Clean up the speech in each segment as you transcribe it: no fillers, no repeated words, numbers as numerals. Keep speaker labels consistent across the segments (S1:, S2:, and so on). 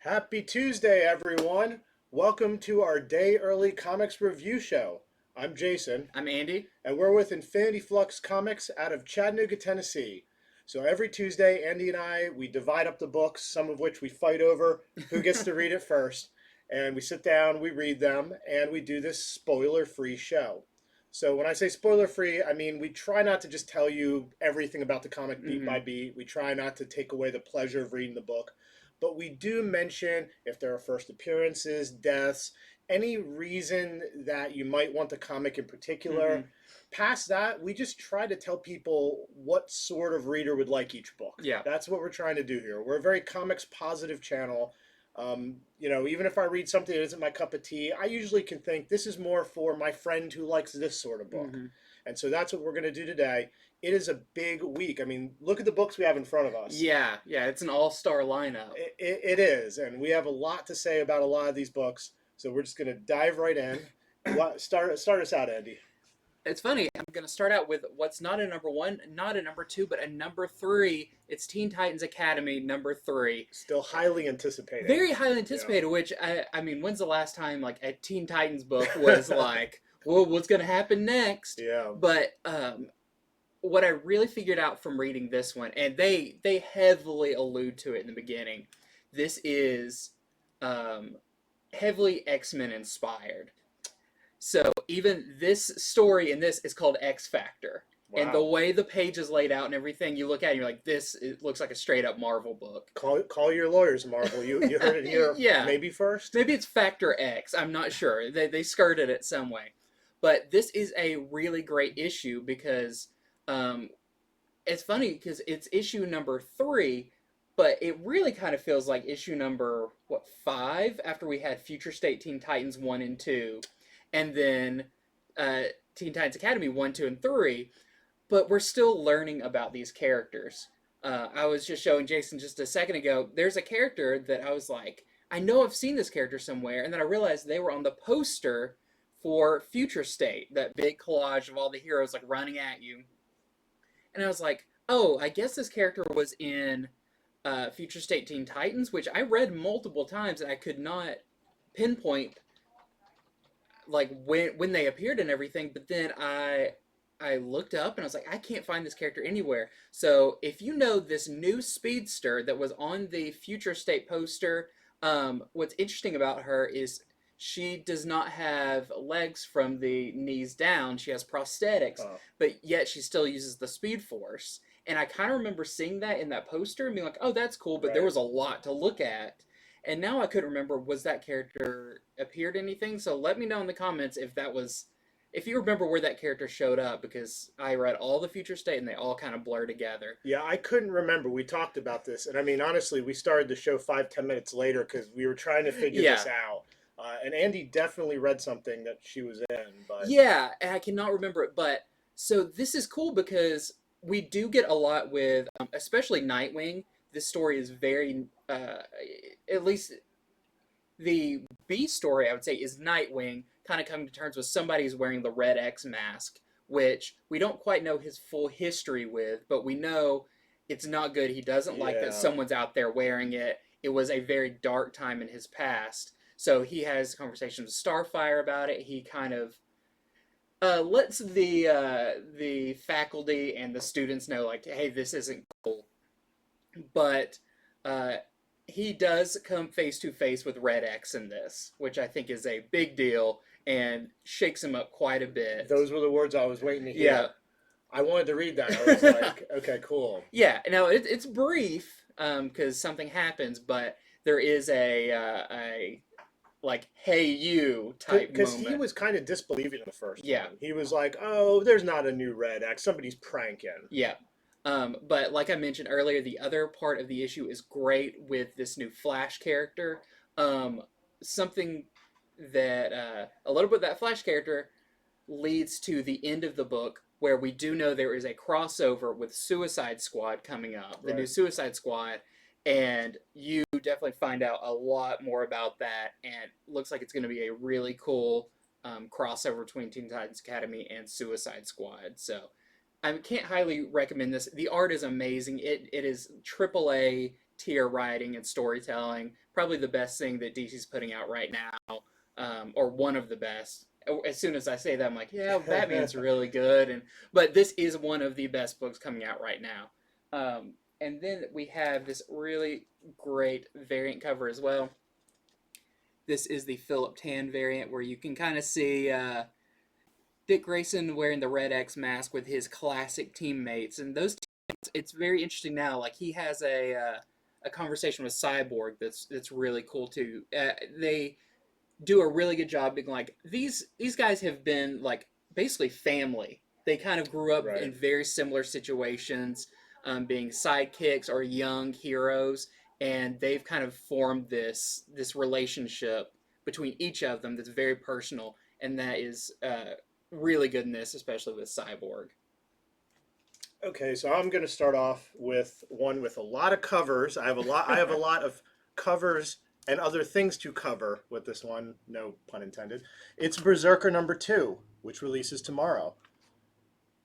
S1: Happy Tuesday, everyone. Welcome to our day early comics review show. I'm Jason,
S2: I'm Andy.
S1: and we're with Infinity Flux Comics out of Chattanooga, Tennessee. So every Tuesday, Andy and we divide up the books, some of which we fight over who gets to read it first. And we sit down, we read them, and we do this spoiler-free show. So when I say spoiler-free, I mean we try not to just tell you everything about the comic beat by beat. We try not to take away the pleasure of reading the book. But we do mention if there are first appearances, deaths, any reason that you might want the comic in particular. Past that, we just try to tell people what sort of reader would like each book.
S2: Yeah.
S1: That's what we're trying to do here. We're a very comics positive channel. Even if I read something that isn't my cup of tea, I usually can think this is more for my friend who likes this sort of book. And so that's what we're going to do today. It is a big week. I mean, look at the books we have in front of us.
S2: Yeah, it's an all-star lineup.
S1: It is, and we have a lot to say about a lot of these books. So we're just going to dive right in. Start us out, Andy.
S2: It's funny. I'm going to start out with what's not a number one, not a number two, but a number three. It's Teen Titans Academy number 3.
S1: Still highly anticipated.
S2: Very highly anticipated. Yeah. Which I mean, when's the last time like a Teen Titans book was like, well, what's going to happen next?
S1: Yeah.
S2: But what I really figured out from reading this one, and they heavily allude to it in the beginning, this is heavily X-Men inspired. So even this story in this is called X Factor. Wow. And the way the page is laid out and everything, you look at it and you're like, it looks like a straight up Marvel book.
S1: Call your lawyers, Marvel. You heard it here.
S2: Yeah.
S1: Maybe first?
S2: Maybe it's Factor X. I'm not sure. They skirted it some way. But this is a really great issue because it's funny because it's issue number 3, but it really kind of feels like issue number, 5 after we had Future State Teen Titans 1 and 2. And then Teen Titans Academy 1, 2, and 3, but we're still learning about these characters. I was just showing Jason just a second ago, there's a character that I was like, I know I've seen this character somewhere, and then I realized they were on the poster for Future State, that big collage of all the heroes like running at you. And I was like, oh, I guess this character was in Future State Teen Titans, which I read multiple times, and I could not pinpoint like when they appeared and everything, but then I looked up and I was like, I can't find this character anywhere. So if you know this new speedster that was on the Future State poster, what's interesting about her is she does not have legs from the knees down. She has prosthetics, but yet she still uses the Speed Force. And I kind of remember seeing that in that poster and being like, oh, that's cool, but there was a lot to look at. And now I couldn't remember, was that character appeared anything? So let me know in the comments if you remember where that character showed up, because I read all the Future State and they all kind of blur together.
S1: Yeah, I couldn't remember. We talked about this. And I mean, honestly, we started the show 5-10 minutes later because we were trying to figure this out. And Andy definitely read something that she was in. But
S2: yeah, and I cannot remember it. But so this is cool because we do get a lot with, especially Nightwing. This story is very, at least the B story, I would say, is Nightwing kind of coming to terms with somebody who's wearing the Red X mask, which we don't quite know his full history with, but we know it's not good. He doesn't like that someone's out there wearing it. It was a very dark time in his past. So he has conversations with Starfire about it. He kind of lets the faculty and the students know, like, hey, this isn't cool. But he does come face to face with Red X in this, which I think is a big deal and shakes him up quite a bit.
S1: Those were the words I was waiting to hear.
S2: Yeah.
S1: I wanted to read that. I was like, okay, cool.
S2: Yeah, now it's brief because something happens, but there is a like, hey you type moment.
S1: Because he was kind of disbelieving in the first one. He was like, oh, there's not a new Red X. Somebody's pranking.
S2: Yeah. But like I mentioned earlier, the other part of the issue is great with this new Flash character. Something that, a little bit of that Flash character leads to the end of the book, where we do know there is a crossover with Suicide Squad coming up, the new Suicide Squad, and you definitely find out a lot more about that, and looks like it's going to be a really cool crossover between Teen Titans Academy and Suicide Squad. So I can't highly recommend this. The art is amazing. It is AAA tier writing and storytelling. Probably the best thing that DC's putting out right now, or one of the best. As soon as I say that, I'm like, yeah, Batman's really good, but this is one of the best books coming out right now. And then we have this really great variant cover as well. This is the Philip Tan variant, where you can kind of see Dick Grayson wearing the Red X mask with his classic teammates, and those teammates, it's very interesting now. Like, he has a conversation with Cyborg that's really cool too. They do a really good job being like, these guys have been like basically family. They kind of grew up
S1: Right.
S2: in very similar situations, being sidekicks or young heroes, and they've kind of formed this relationship between each of them that's very personal, and that is really good in this, especially with Cyborg.
S1: Okay, so I'm going to start off with one with a lot of covers. I have a lot of covers and other things to cover with this one, no pun intended. It's Berserker #2, which releases tomorrow.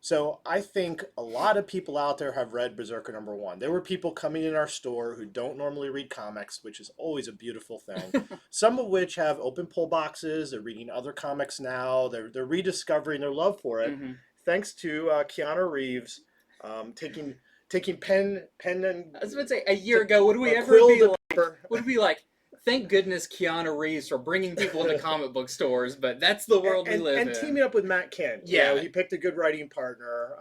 S1: So I think a lot of people out there have read Berserker #1. There were people coming in our store who don't normally read comics, which is always a beautiful thing. Some of which have open pull boxes. They're reading other comics now. They're rediscovering their love for it, thanks to Keanu Reeves taking pen and.
S2: I was about to say, a year ago, would we ever be like? Would we like? Thank goodness Keanu Reeves for bringing people into comic book stores, but that's the world we live in.
S1: And teaming up with Matt Kent.
S2: Yeah.
S1: He picked a good writing partner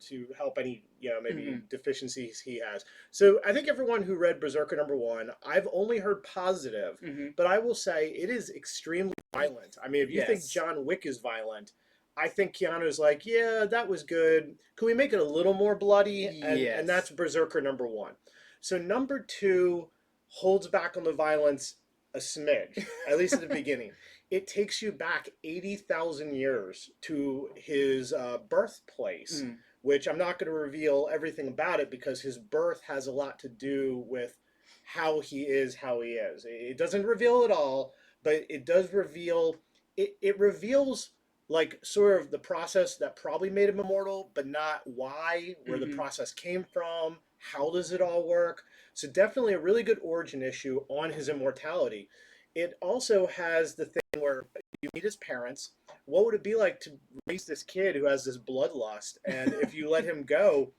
S1: to help any, maybe deficiencies he has. So I think everyone who read Berserker #1, I've only heard positive, but I will say it is extremely violent. I mean, if you think John Wick is violent, I think Keanu's like, yeah, that was good. Can we make it a little more bloody? And that's Berserker #1. So #2 holds back on the violence a smidge, at least at the beginning. It takes you back 80,000 years to his birthplace, which I'm not going to reveal everything about it because his birth has a lot to do with how he is. It doesn't reveal it all, but it does reveal, it reveals like sort of the process that probably made him immortal, but not why, where the process came from, how does it all work. So definitely a really good origin issue on his immortality. It also has the thing where you meet his parents. What would it be like to raise this kid who has this bloodlust? And if you let him go,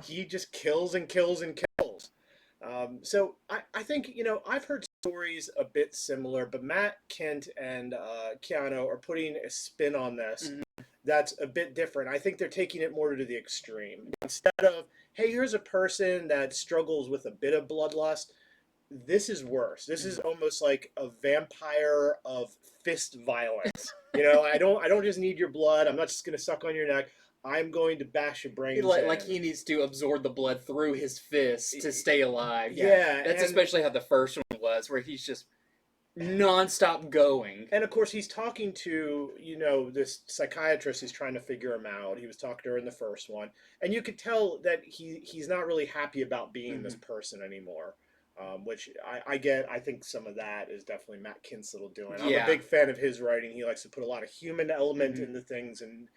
S1: he just kills and kills and kills. So I think, I've heard stories a bit similar, but Matt Kent and Keanu are putting a spin on this that's a bit different. I think they're taking it more to the extreme. Instead of, hey, here's a person that struggles with a bit of bloodlust, this is worse. This is almost like a vampire of fist violence. I don't just need your blood. I'm not just going to suck on your neck. I'm going to bash your brains in.
S2: Like he needs to absorb the blood through his fist to stay alive.
S1: Yeah,
S2: that's especially how the first one was, where he's just non-stop going.
S1: And of course he's talking to, this psychiatrist who's trying to figure him out. He was talking to her in the first one. And you could tell that he's not really happy about being this person anymore. Which I get. I think some of that is definitely Matt Kent's little doing. I'm a big fan of his writing. He likes to put a lot of human element into things, and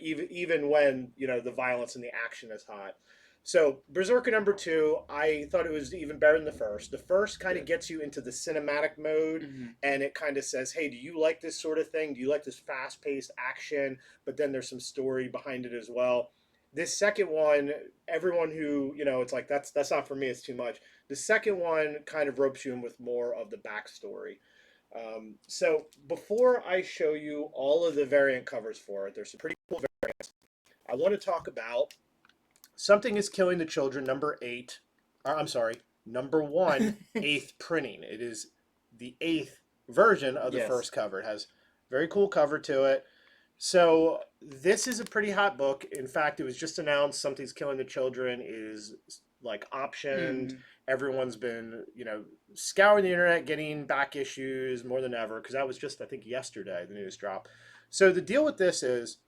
S1: even when the violence and the action is hot. So Berserker #2, I thought it was even better than the first. The first kind of gets you into the cinematic mode, and it kind of says, hey, do you like this sort of thing? Do you like this fast-paced action? But then there's some story behind it as well. This second one, everyone who, it's like, that's not for me, it's too much. The second one kind of ropes you in with more of the backstory. So before I show you all of the variant covers for it, there's some pretty cool variants. I want to talk about Something is Killing the Children, #1, 8th printing. It is the 8th version of the first cover. It has a very cool cover to it. So this is a pretty hot book. In fact, it was just announced Something's Killing the Children is like optioned. Everyone's been, scouring the internet, getting back issues more than ever, because that was just, I think, yesterday, the news dropped. So the deal with this is,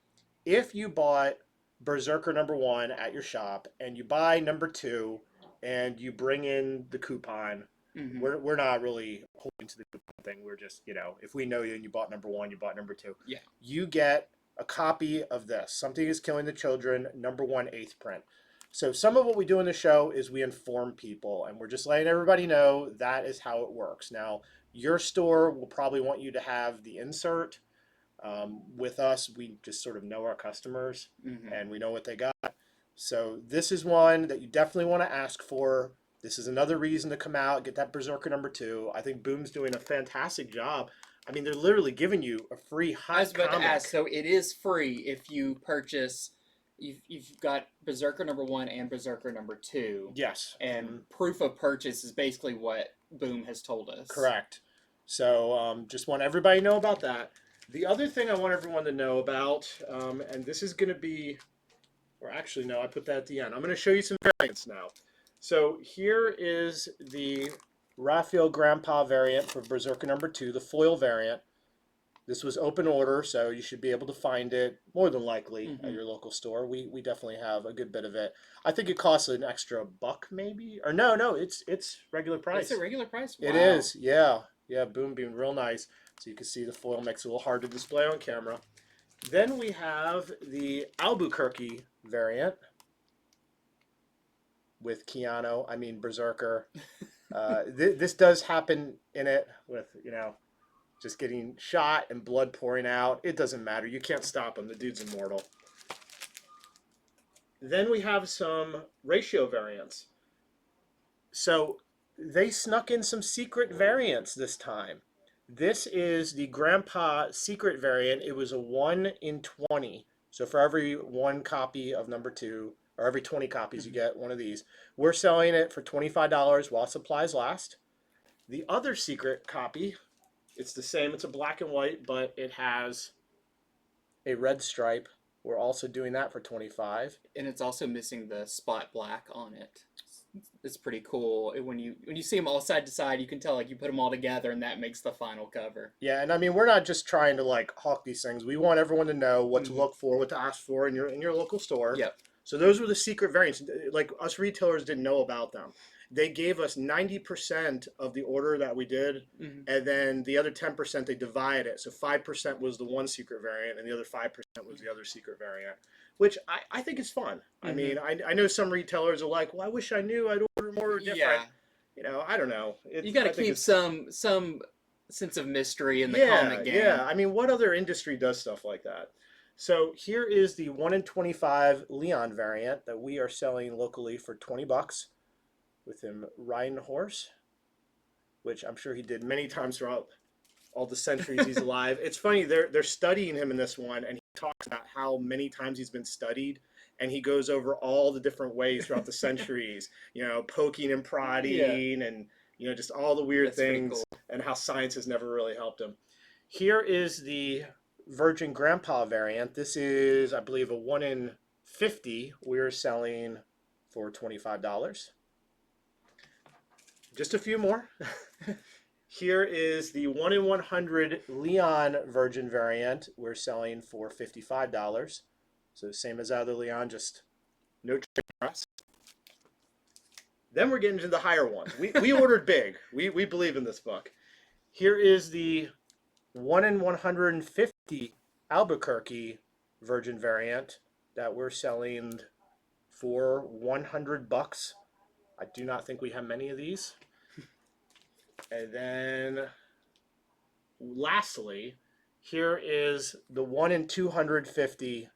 S1: if you bought Berserker #1 at your shop and you buy #2 and you bring in the coupon, we're not really holding to the coupon thing. We're just, if we know you and you bought #1, you bought #2, you get a copy of this. Something is Killing the Children, #1, 8th print. So some of what we do in the show is we inform people, and we're just letting everybody know that is how it works. Now, your store will probably want you to have the insert. With us, we just sort of know our customers and we know what they got. So this is one that you definitely want to ask for. This is another reason to come out, get that Berserker #2. I think Boom's doing a fantastic job. I mean, they're literally giving you a free hot
S2: I was about
S1: comic.
S2: to ask, so it is free if you purchase. You've got Berserker #1 and Berserker #2.
S1: Yes.
S2: And proof of purchase is basically what Boom has told us.
S1: Correct. So just want everybody to know about that. The other thing I want everyone to know about, and this is going to be, or actually no, I put that at the end. I'm going to show you some variants now. So here is the Raphael Grandpa variant for Berserker #2, the foil variant. This was open order, so you should be able to find it more than likely at your local store. We definitely have a good bit of it. I think it costs an extra $1 maybe, or no, it's regular price.
S2: It's a regular price. Wow.
S1: It is, yeah. Boom being real nice. So you can see the foil makes it a little hard to display on camera. Then we have the Albuquerque variant with Berserker. This does happen in it with, just getting shot and blood pouring out. It doesn't matter. You can't stop him. The dude's immortal. Then we have some ratio variants. So they snuck in some secret variants this time. This is the Grandpa secret variant. It was a 1 in 20. So for every 1 copy of #2, or every 20 copies, you get one of these. We're selling it for $25 while supplies last. The other secret copy, it's the same. It's a black and white, but it has a red stripe. We're also doing that for $25.
S2: And it's also missing the spot black on it. It's pretty cool. When you see them all side to side, you can tell you put them all together, and that makes the final cover.
S1: Yeah, and I mean, we're not just trying to hawk these things. We want everyone to know what to look for, what to ask for in your local store.
S2: Yep.
S1: So those were the secret variants. Us retailers didn't know about them. They gave us 90% of the order that we did, and then the other 10% they divided it. So 5% was the one secret variant, and the other 5% was the other secret variant, which I think is fun. I mean, I know some retailers are like, well, I wish I knew. I'd order more different. Yeah. I don't know.
S2: You got to keep some sense of mystery in the comic game.
S1: Yeah, I mean, what other industry does stuff like that? So here is the 1 in 25 Leon variant that we are selling locally for $20 with him riding a horse, which I'm sure he did many times throughout all the centuries he's alive. It's funny, they're studying him in this one, and he talks about how many times he's been studied, and he goes over all the different ways throughout the centuries, poking and prodding, and just all the weird things, cool. And how science has never really helped him. Here is the Virgin Grandpa variant. This is, I believe, a 1 in 50. We're selling for $25. Just a few more. Here is the 1 in 100 Leon Virgin variant. We're selling for $55. So same as other Leon, just no trade press. Then we're getting to the higher ones. We ordered big. We believe in this book. Here is the 1 in 150 Albuquerque Virgin variant that we're selling for $100. I do not think we have many of these. And then lastly, here is the 1 in 250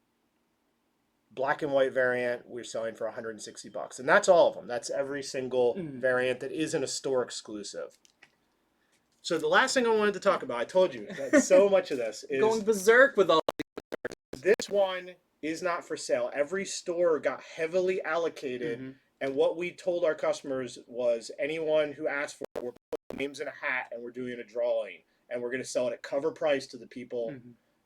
S1: black and white variant. We're selling for $160. And that's all of them. That's every single variant that isn't a store exclusive. So the last thing I wanted to talk about, I told you that so much of this is
S2: going berserk with all.
S1: This one is not for sale. Every store got heavily allocated, and what we told our customers was anyone who asked for it, we're putting names in a hat and we're doing a drawing, and we're going to sell it at cover price to the people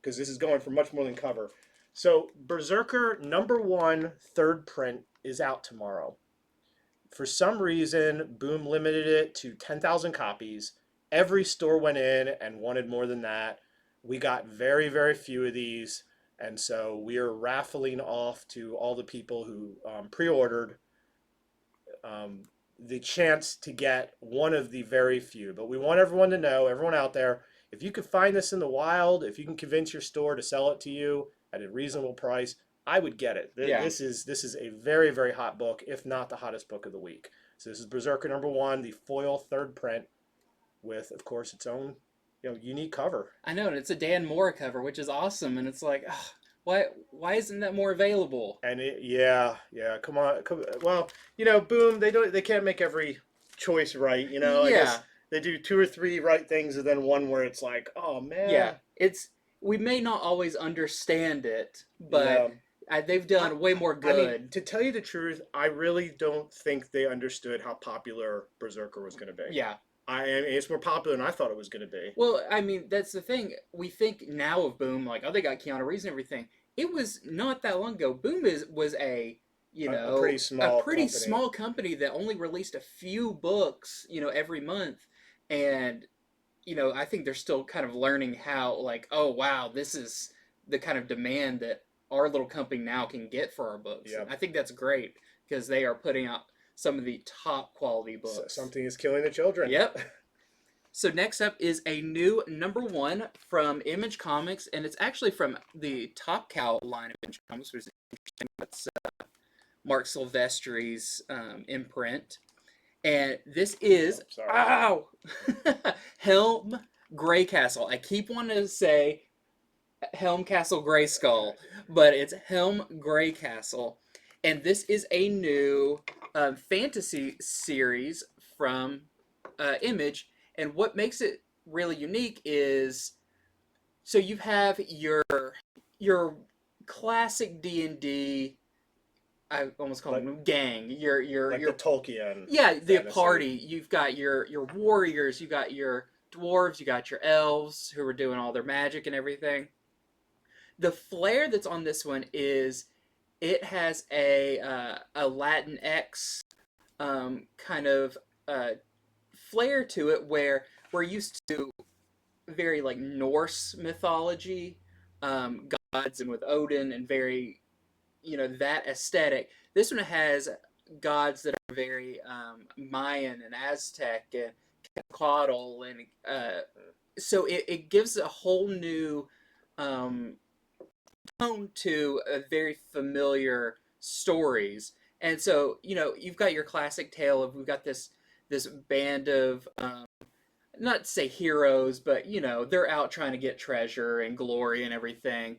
S1: because this is going for much more than cover. So Berserker #1 third print is out tomorrow. For some reason, Boom limited it to 10,000 copies. Every store went in and wanted more than that. We got very, very few of these. And so we are raffling off to all the people who pre-ordered the chance to get one of the very few. But we want everyone to know, everyone out there, if you could find this in the wild, if you can convince your store to sell it to you at a reasonable price, I would get it.
S2: Yeah.
S1: This is a very, very hot book, if not the hottest book of the week. So this is Berserker #1, the foil third print, with, of course, its own unique cover.
S2: I know, and it's a Dan Mora cover, which is awesome. And it's like, ugh, why isn't that more available?
S1: And yeah, come on, well, Boom, they can't make every choice right, I
S2: Yeah.
S1: guess they do 2 or 3 right things, and then one where it's like, oh man.
S2: Yeah, we may not always understand it, but they've done way more good.
S1: I mean, to tell you the truth, I really don't think they understood how popular Berserker was going to be.
S2: Yeah.
S1: I mean, it's more popular than I thought it was going to be.
S2: Well, I mean, that's the thing. We think now of Boom like, oh, they got Keanu Reeves and everything. It was not that long ago. Boom was a pretty small company that only released a few books, every month, and I think they're still kind of learning how, like, oh wow, this is the kind of demand that our little company now can get for our books.
S1: Yep.
S2: I think that's great because they are putting out some of the top quality books.
S1: Something is killing the children.
S2: Yep. So next up is a new #1 from Image Comics, and it's actually from the Top Cow line of Image Comics, which is interesting. That's Mark Silvestri's imprint. And this is Helm Greycastle. I keep wanting to say Helm Castle Grayskull, but it's Helm Greycastle. And this is a new fantasy series from Image. And what makes it really unique is, so you have your classic D&D, I almost call them gang. Your
S1: the Tolkien.
S2: Yeah, the
S1: fantasy.
S2: party. You've got your warriors. You got your dwarves. You got your elves who are doing all their magic and everything. The flair that's on this one is it has a Latinx kind of flair to it, where we're used to very like Norse mythology, gods and with Odin and very that aesthetic. This one has gods that are very Mayan and Aztec and Quetzalcoatl, and so it gives a whole new tone to very familiar stories. And so you've got your classic tale of, we've got this band of not to say heroes, but they're out trying to get treasure and glory and everything,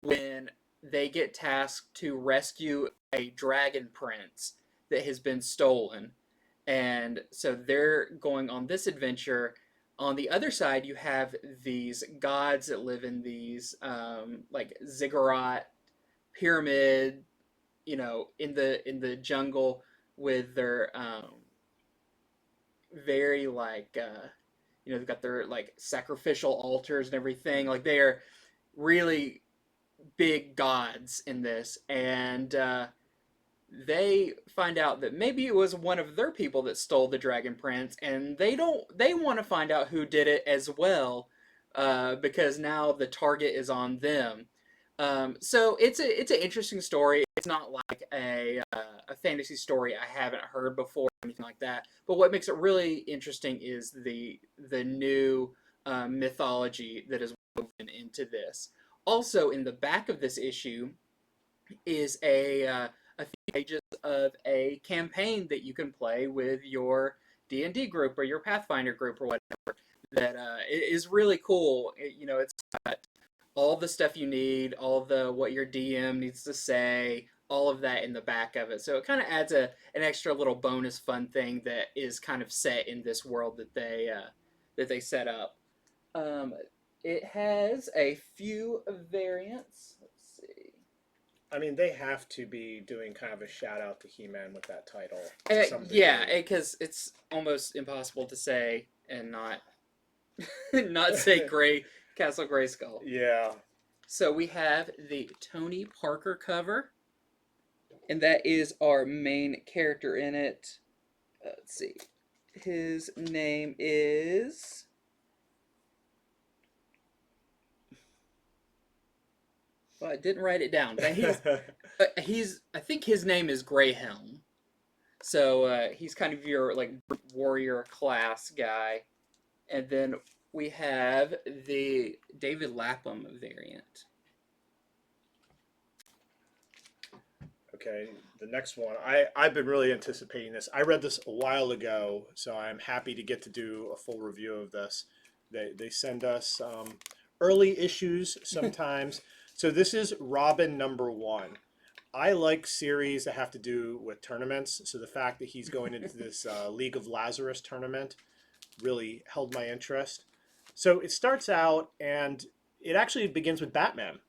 S2: when they get tasked to rescue a dragon prince that has been stolen. And so they're going on this adventure. On the other side, you have these gods that live in these like ziggurat pyramid, in the jungle, with their very like they've got their like sacrificial altars and everything. Like, they are really big gods in this, and they find out that maybe it was one of their people that stole the dragon prince, and they want to find out who did it as well, because now the target is on them. So it's an interesting story. It's not like a fantasy story I haven't heard before or anything like that. But what makes it really interesting is the new mythology that is woven into this. Also, in the back of this issue is a few pages of a campaign that you can play with your D&D group or your Pathfinder group or whatever. That is really cool. It's got all the stuff you need, all the what your DM needs to say, all of that in the back of it. So it kind of adds an extra little bonus fun thing that is kind of set in this world that they set up. It has a few variants. Let's see.
S1: I mean, they have to be doing kind of a shout out to He-Man with that title.
S2: Yeah, because it's almost impossible to say and not say Castle Grayskull.
S1: Yeah.
S2: So we have the Tony Parker cover, and that is our main character in it. Let's see. His name is... Well, I didn't write it down, but I think his name is Greyhelm. So he's kind of your like warrior class guy. And then we have the David Lapham variant.
S1: Okay, the next one. I've been really anticipating this. I read this a while ago, so I'm happy to get to do a full review of this. They send us early issues sometimes. So this is Robin #1. I like series that have to do with tournaments. So the fact that he's going into this League of Lazarus tournament really held my interest. So it starts out, and it actually begins with Batman.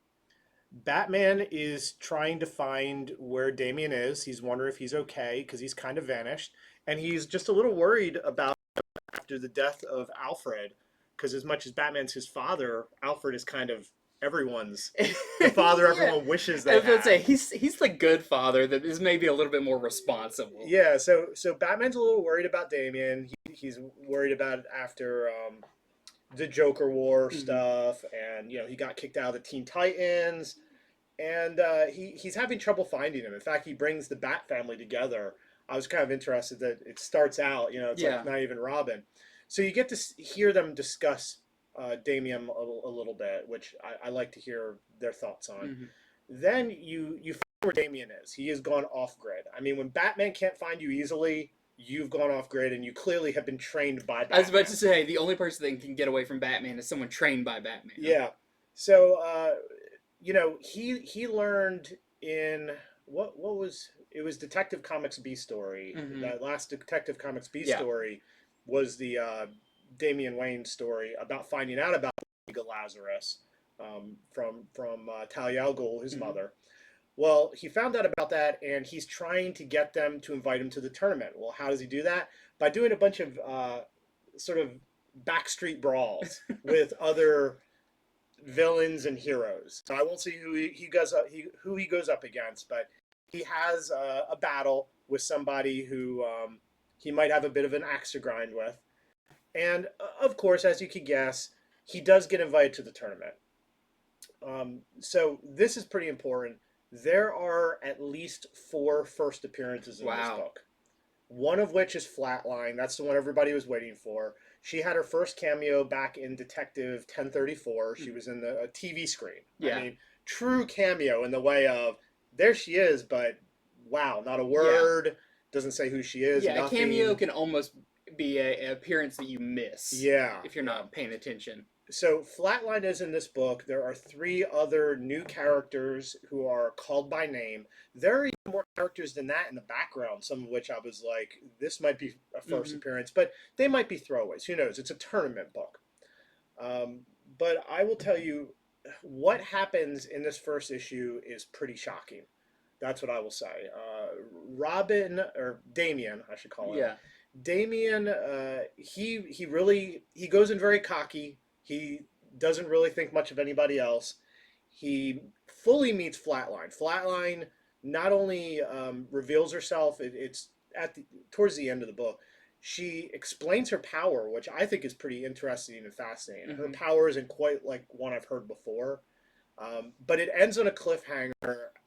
S1: Batman is trying to find where Damian is. He's wondering if he's okay because he's kind of vanished. And he's just a little worried about after the death of Alfred, because as much as Batman's his father, Alfred is kind of everyone's the father everyone wishes they
S2: I was going to say,
S1: had.
S2: he's the good father that is maybe a little bit more responsible.
S1: Yeah, so Batman's a little worried about Damian. He's worried about it after the Joker War stuff, and he got kicked out of the Teen Titans, and he's having trouble finding him. In fact, he brings the Bat family together. I was kind of interested that it starts out, it's like not even Robin. So you get to hear them discuss Damian a little bit, which I like to hear their thoughts on. Then you find where Damian is. He has gone off grid. I mean, when Batman can't find you easily, you've gone off grid, and you clearly have been trained by Batman.
S2: I was about to say, the only person that can get away from Batman is someone trained by Batman.
S1: Yeah. So, he learned in what was it was Detective Comics B story. That last Detective Comics B story was the Damian Wayne story about finding out about the League of Lazarus from Talia al Ghul, his mother. Well, he found out about that, and he's trying to get them to invite him to the tournament. Well, how does he do that? By doing a bunch of sort of backstreet brawls with other villains and heroes. So I won't see who he goes up against, but he has a battle with somebody who he might have a bit of an axe to grind with. And of course, as you could guess, he does get invited to the tournament. So this is pretty important. There are at least 4 first appearances in this book. One of which is Flatline. That's the one everybody was waiting for. She had her first cameo back in Detective 1034. She was in the TV screen. I mean, true cameo in the way of, there she is, but wow, not a word. Doesn't say who she is.
S2: Yeah,
S1: nothing.
S2: a cameo can almost be an appearance that you miss.
S1: Yeah.
S2: If you're not paying attention.
S1: So Flatline is in this book. There are 3 other new characters who are called by name. There are even more characters than that in the background, some of which I was like, this might be a first appearance, but they might be throwaways. Who knows? It's a tournament book. But I will tell you, what happens in this first issue is pretty shocking. That's what I will say. Robin, or Damian, I should call him.
S2: Yeah.
S1: Damian, he goes in very cocky. He doesn't really think much of anybody else. He fully meets Flatline. Flatline not only reveals herself, it's towards the end of the book. She explains her power, which I think is pretty interesting and fascinating. Her power isn't quite like one I've heard before, but it ends on a cliffhanger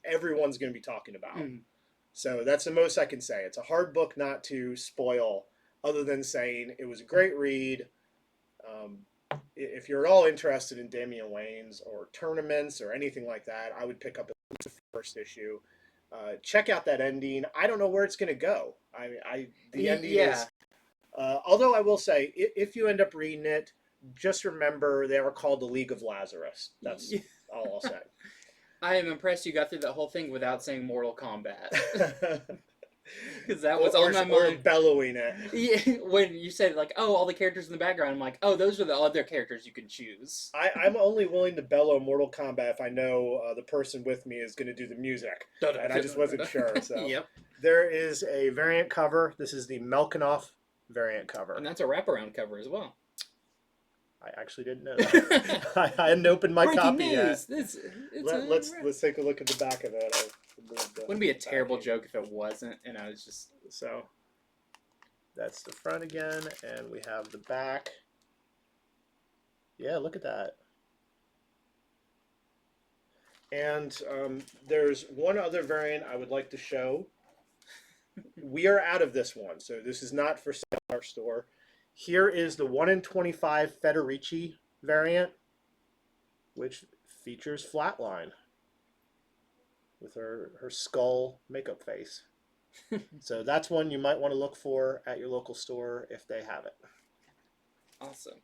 S1: everyone's going to be talking about. So that's the most I can say. It's a hard book not to spoil, other than saying it was a great read. If you're at all interested in Damian Wayans or tournaments or anything like that, I would pick up at least the first issue. Check out that ending. I don't know where it's going to go. The ending is. Although I will say, if you end up reading it, just remember they are called the League of Lazarus. That's all I'll say.
S2: I am impressed you got through the whole thing without saying Mortal Kombat. Because that was on my mind.
S1: Or bellowing it.
S2: Yeah, when you said, like, oh, all the characters in the background, I'm like, oh, those are the other characters you can choose.
S1: I'm only willing to bellow Mortal Kombat if I know the person with me is going to do the music. And I just wasn't sure. So there is a variant cover. This is the Melkinoff variant cover.
S2: And that's a wraparound cover as well.
S1: I actually didn't know that. I hadn't opened my copy yet. Let's take a look at the back of it.
S2: Wouldn't be a terrible joke if it wasn't, and I was just...
S1: So, that's the front again, and we have the back. Yeah, look at that. And there's one other variant I would like to show. We are out of this one, so this is not for sale in our store. Here is the 1 in 25 Federici variant, which features Flatline. with her skull makeup face. So that's one you might want to look for at your local store if they have it.
S2: Awesome.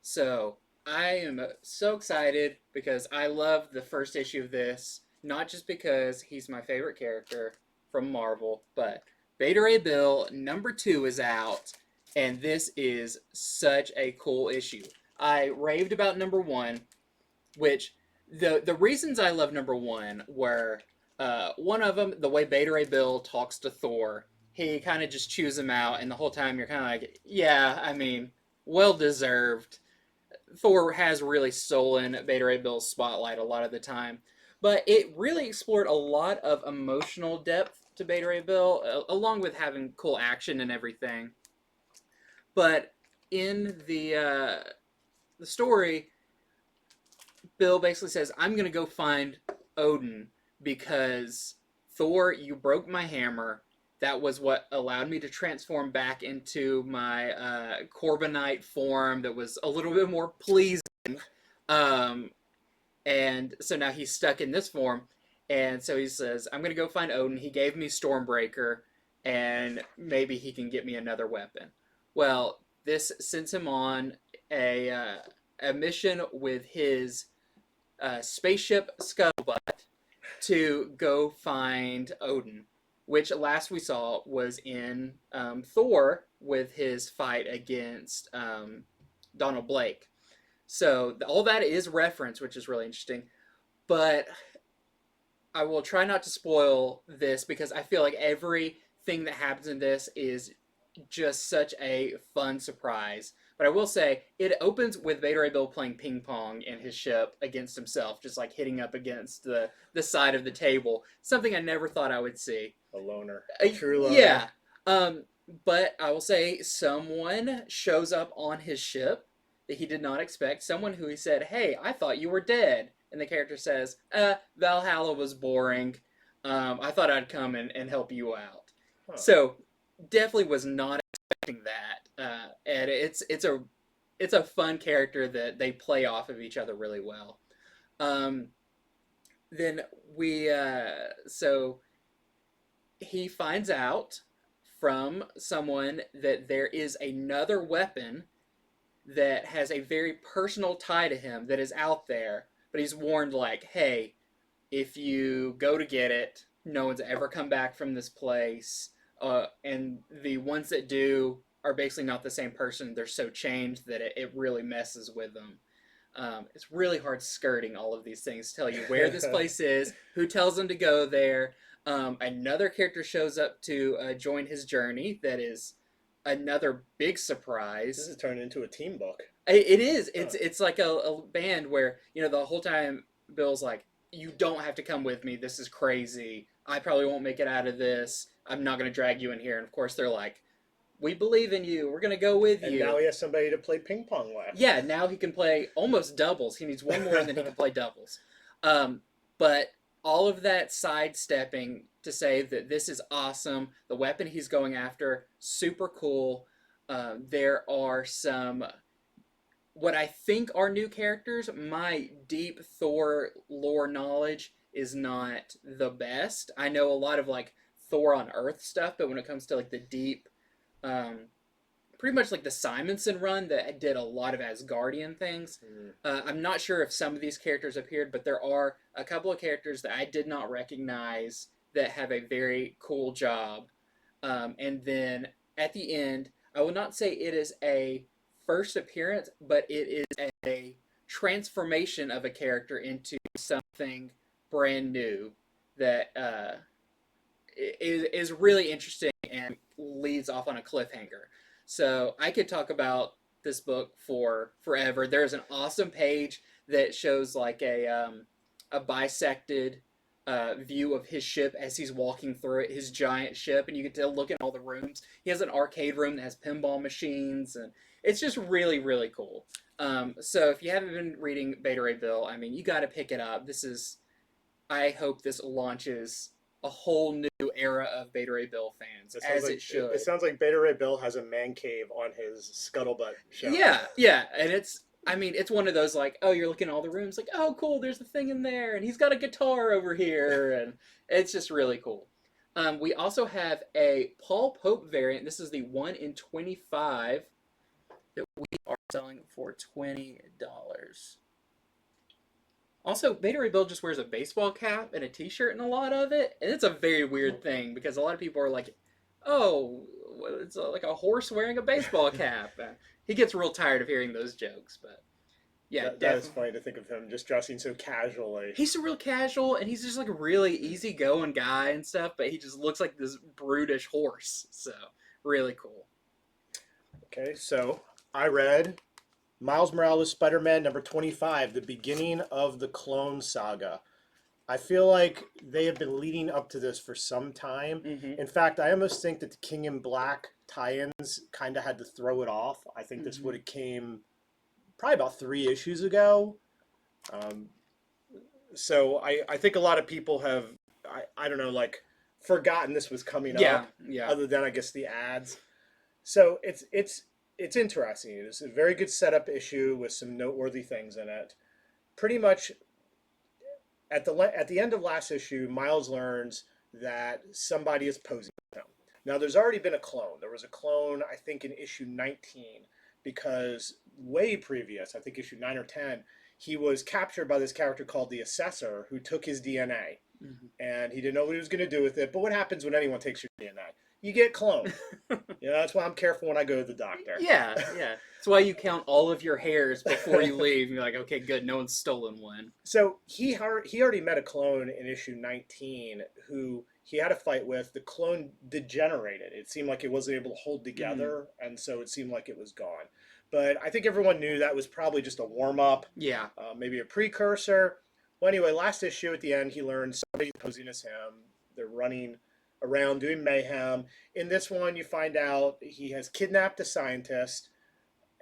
S2: So I am so excited because I love the first issue of this, not just because he's my favorite character from Marvel, but Vader A Bill #2 is out, and this is such a cool issue. I raved about #1, which the reasons I love #1 were one of them, the way Vader A Bill talks to Thor. He kind of just chews him out, and the whole time you're kind of like, yeah, I mean, well deserved. Thor has really stolen Vader A Bill's spotlight a lot of the time, but it really explored a lot of emotional depth to Vader A Bill, along with having cool action and everything. But in the story, Bill basically says, "I'm gonna go find Odin because Thor, you broke my hammer. That was what allowed me to transform back into my Corbinite form that was a little bit more pleasing. Um, and so now he's stuck in this form. And so he says, I'm going to go find Odin. He gave me Stormbreaker, and maybe he can get me another weapon. Well, this sends him on a mission with his spaceship Scuttlebutt to go find Odin, which last we saw was in Thor with his fight against Donald Blake. So all that is reference, which is really interesting. But I will try not to spoil this because I feel like everything that happens in this is just such a fun surprise. But I will say, it opens with Vader A Bill playing ping pong in his ship against himself, just like hitting up against the side of the table. Something I never thought I would see.
S1: A loner. A true loner.
S2: Yeah. But I will say, someone shows up on his ship that he did not expect. Someone who he said, hey, I thought you were dead. And the character says, Valhalla was boring. I thought I'd come and help you out. Huh. So, definitely was not expecting that. And it's a fun character that they play off of each other really well. Then so he finds out from someone that there is another weapon that has a very personal tie to him that is out there, but he's warned, like, hey, if you go to get it, no one's ever come back from this place, and the ones that do are basically not the same person. They're so changed that it really messes with them. It's really hard skirting all of these things, tell you where this place is, who tells them to go there. Another character shows up to join his journey that is another big surprise.
S1: This is turned into a team book.
S2: It is. It's like a band where, the whole time Bill's like, you don't have to come with me. This is crazy. I probably won't make it out of this. I'm not going to drag you in here. And of course they're like, we believe in you. We're going to go with you.
S1: And now he has somebody to play ping pong with.
S2: Yeah, now he can play almost doubles. He needs one more and then he can play doubles. But all of that sidestepping to say that this is awesome. The weapon he's going after, super cool. There are some, what I think are new characters. My deep Thor lore knowledge is not the best. I know a lot of like Thor on Earth stuff, but when it comes to like the deep, pretty much like the Simonson run that did a lot of Asgardian things. I'm not sure if some of these characters appeared, but there are a couple of characters that I did not recognize that have a very cool job. And then at the end, I will not say it is a first appearance, but it is a transformation of a character into something brand new that is really interesting and leads off on a cliffhanger. So I could talk about this book for forever. There's an awesome page that shows like a bisected view of his ship as he's walking through it, his giant ship, and you get to look at all the rooms. He has an arcade room that has pinball machines, and it's just really, really cool. So if you haven't been reading Vader A Bill, I mean, you got to pick it up. I hope this launches a whole new era of Vader A Bill fans, as it should.
S1: It sounds like Vader A Bill has a man cave on his scuttlebutt show.
S2: Yeah, and I mean, it's one of those like, oh, you're looking at all the rooms, like, oh, cool, there's a thing in there, and he's got a guitar over here, and it's just really cool. We also have a Paul Pope variant. This is the 1 in 25 that we are selling for $20. Also, Vader A Bill just wears a baseball cap and a t-shirt in a lot of it, and it's a very weird thing because a lot of people are like, oh, it's like a horse wearing a baseball cap. He gets real tired of hearing those jokes, but yeah,
S1: that is funny to think of him just dressing so casually.
S2: He's a real casual, and he's just like a really easygoing guy and stuff, but he just looks like this brutish horse, so really cool.
S1: Okay, so I read Miles Morales Spider-Man number 25, the beginning of the Clone Saga. I feel like they have been leading up to this for some time.
S2: Mm-hmm.
S1: In fact, I almost think that the King in Black tie-ins kind of had to throw it off. I think this would have came probably about 3 issues ago. So I think a lot of people have, I don't know, like forgotten this was coming up.
S2: Yeah.
S1: Other than I guess the ads. So it's interesting. It's a very good setup issue with some noteworthy things in it. Pretty much at the end of last issue, Miles learns that somebody is posing him. Now, there's already been a clone. There was a clone, I think, in issue 19, because way previous, I think issue 9 or 10, he was captured by this character called the Assessor, who took his DNA. Mm-hmm. And he didn't know what he was going to do with it. But what happens when anyone takes your DNA? You get cloned. That's why I'm careful when I go to the doctor.
S2: Yeah. That's why you count all of your hairs before you leave. You're like, okay, good, no one's stolen one.
S1: So he already met a clone in issue 19 who he had a fight with. The clone degenerated. It seemed like it wasn't able to hold together, and so it seemed like it was gone. But I think everyone knew that was probably just a warm-up.
S2: Yeah.
S1: Maybe a precursor. Well, anyway, last issue at the end, he learns somebody's posing as him. They're running around doing mayhem. In this one, you find out he has kidnapped a scientist,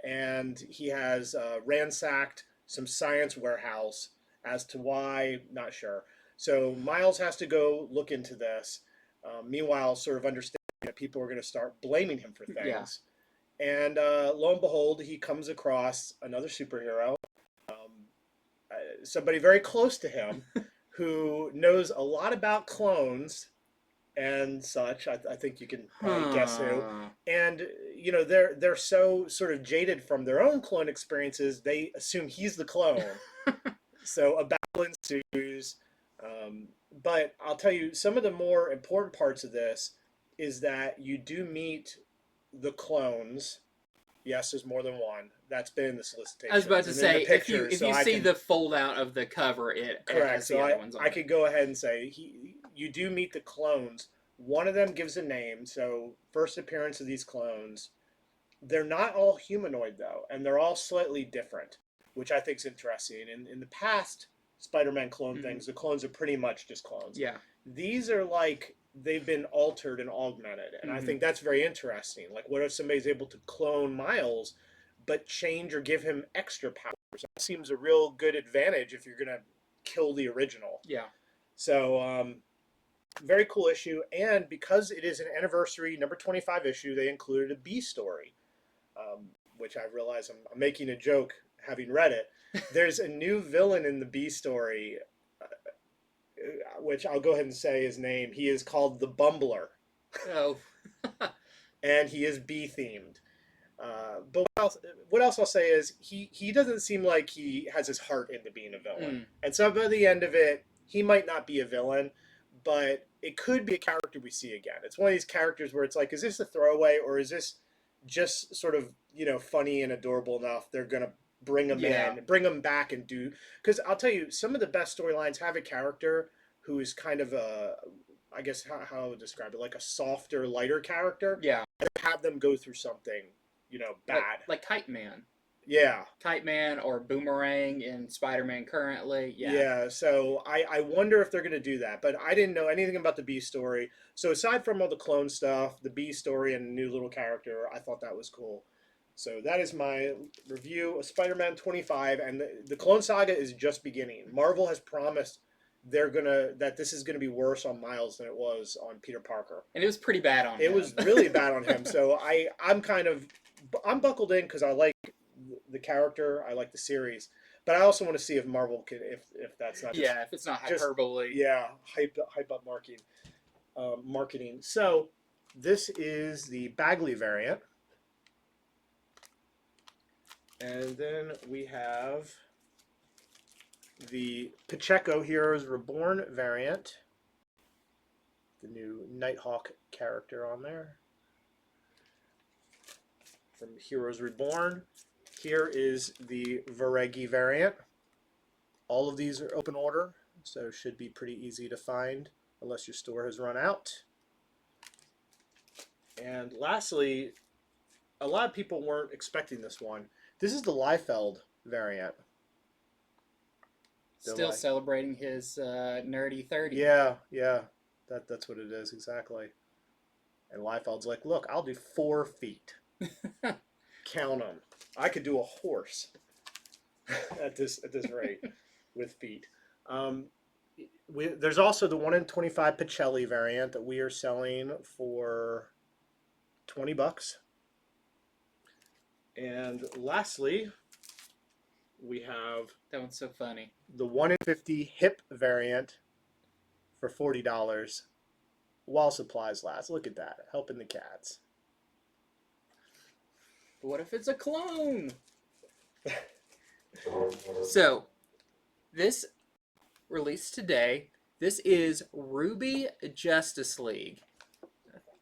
S1: and he has ransacked some science warehouse. As to why, not sure. So Miles has to go look into this. Meanwhile, sort of understanding that people are going to start blaming him for things. Yeah. And lo and behold, he comes across another superhero, somebody very close to him, who knows a lot about clones and such. I think you can probably guess who. And they're so sort of jaded from their own clone experiences, they assume he's the clone. So a battle ensues. But I'll tell you, some of the more important parts of this is that you do meet the clones. Yes, there's more than one. That's been in the solicitation.
S2: I was about to say, if you see the fold out of the cover, it has the other ones on
S1: I could go ahead and say you do meet the clones. One of them gives a name. So first appearance of these clones. They're not all humanoid though, and they're all slightly different, which I think is interesting. In the past Spider-Man clone things, the clones are pretty much just clones.
S2: Yeah.
S1: These are like they've been altered and augmented, and I think that's very interesting. Like, what if somebody's able to clone Miles, but change or give him extra powers? That seems a real good advantage if you're gonna kill the original.
S2: Yeah.
S1: So, very cool issue, and because it is an anniversary number 25 issue, they included a B story, which I realize I'm making a joke having read it. There's a new villain in the B story, which I'll go ahead and say his name. He is called the Bumbler.
S2: Oh.
S1: And he is B themed. But what else I'll say is he doesn't seem like he has his heart into being a villain. And so by the end of it, he might not be a villain, but it could be a character we see again. It's one of these characters where it's like, is this a throwaway, or is this just sort of, funny and adorable enough they're going to bring him in, bring him back and do... Because I'll tell you, some of the best storylines have a character who is kind of I guess how I would describe it, like a softer, lighter character.
S2: Yeah.
S1: And have them go through something, bad.
S2: Like Kite Man.
S1: Yeah.
S2: Kite Man or Boomerang in Spider-Man currently. Yeah.
S1: Yeah, so I wonder if they're going to do that. But I didn't know anything about the B story. So aside from all the clone stuff, the B story and a new little character, I thought that was cool. So that is my review of Spider-Man 25. And the Clone Saga is just beginning. Marvel has promised that this is going to be worse on Miles than it was on Peter Parker.
S2: And it was pretty bad on him.
S1: It was really bad on him. So I'm buckled in because I like the character. I like the series, but I also want to see if Marvel can, if that's not just,
S2: Yeah, if it's not
S1: just
S2: hyperbole.
S1: yeah, hype up marketing. So this is the Bagley variant, and then we have the Pacheco Heroes Reborn variant, the new Nighthawk character on there from Heroes Reborn. Here is the Varegi variant. All of these are open order, so should be pretty easy to find unless your store has run out. And lastly, a lot of people weren't expecting this one. This is the Liefeld variant.
S2: Still celebrating his nerdy 30.
S1: Yeah, that's what it is exactly. And Liefeld's like, look, I'll do 4 feet. Count them. I could do a horse at this rate with feet. There's also the 1 in 25 Pacelli variant that we are selling for $20. And lastly, we have
S2: That one's so funny.
S1: the 1 in 50 hip variant for $40 while supplies last. Look at that, helping the cats.
S2: But what if it's a clone? So, this released today. This is RWBY Justice League.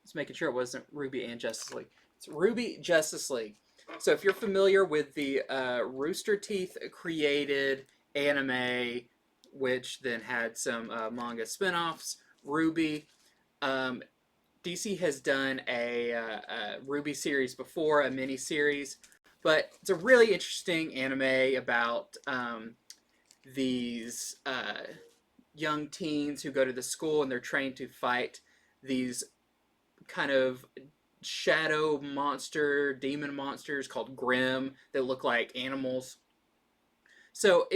S2: Just making sure it wasn't RWBY and Justice League. It's RWBY Justice League. So if you're familiar with the Rooster Teeth created anime, which then had some manga spinoffs, RWBY, DC has done a RWBY series before, a mini series, but it's a really interesting anime about these young teens who go to the school and they're trained to fight these kind of shadow monster, demon monsters called Grimm that look like animals. So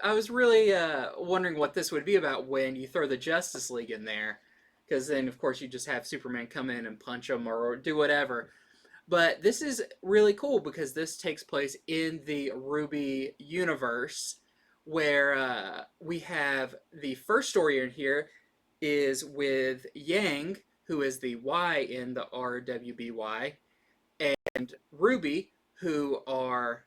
S2: I was really wondering what this would be about when you throw the Justice League in there, because then of course you just have Superman come in and punch them or do whatever. But this is really cool because this takes place in the RWBY universe, where we have the first story in here is with Yang, who is the Y in the RWBY, and RWBY, who are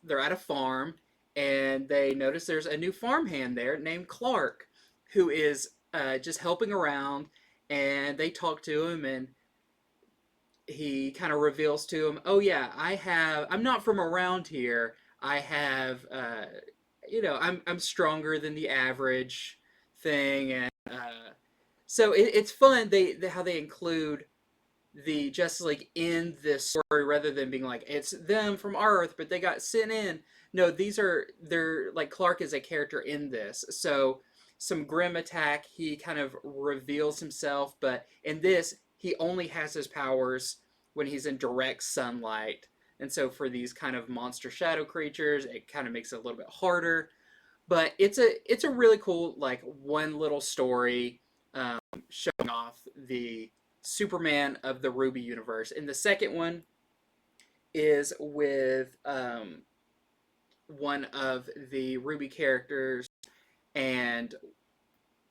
S2: they're at a farm, and they notice there's a new farmhand there named Clark, who is just helping around, and they talk to him, and he kind of reveals to him, oh yeah, I'm not from around here. I have, I'm stronger than the average thing, and so it's fun how they include the Justice League in this story rather than being like it's them from our Earth, but they got sent in. No, they're like Clark is a character in this. So some Grimm attack, he kind of reveals himself, but in this he only has his powers when he's in direct sunlight. And so for these kind of monster shadow creatures, it kind of makes it a little bit harder. But it's a really cool like one little story showing off the Superman of the RWBY universe. And the second one is with one of the RWBY characters and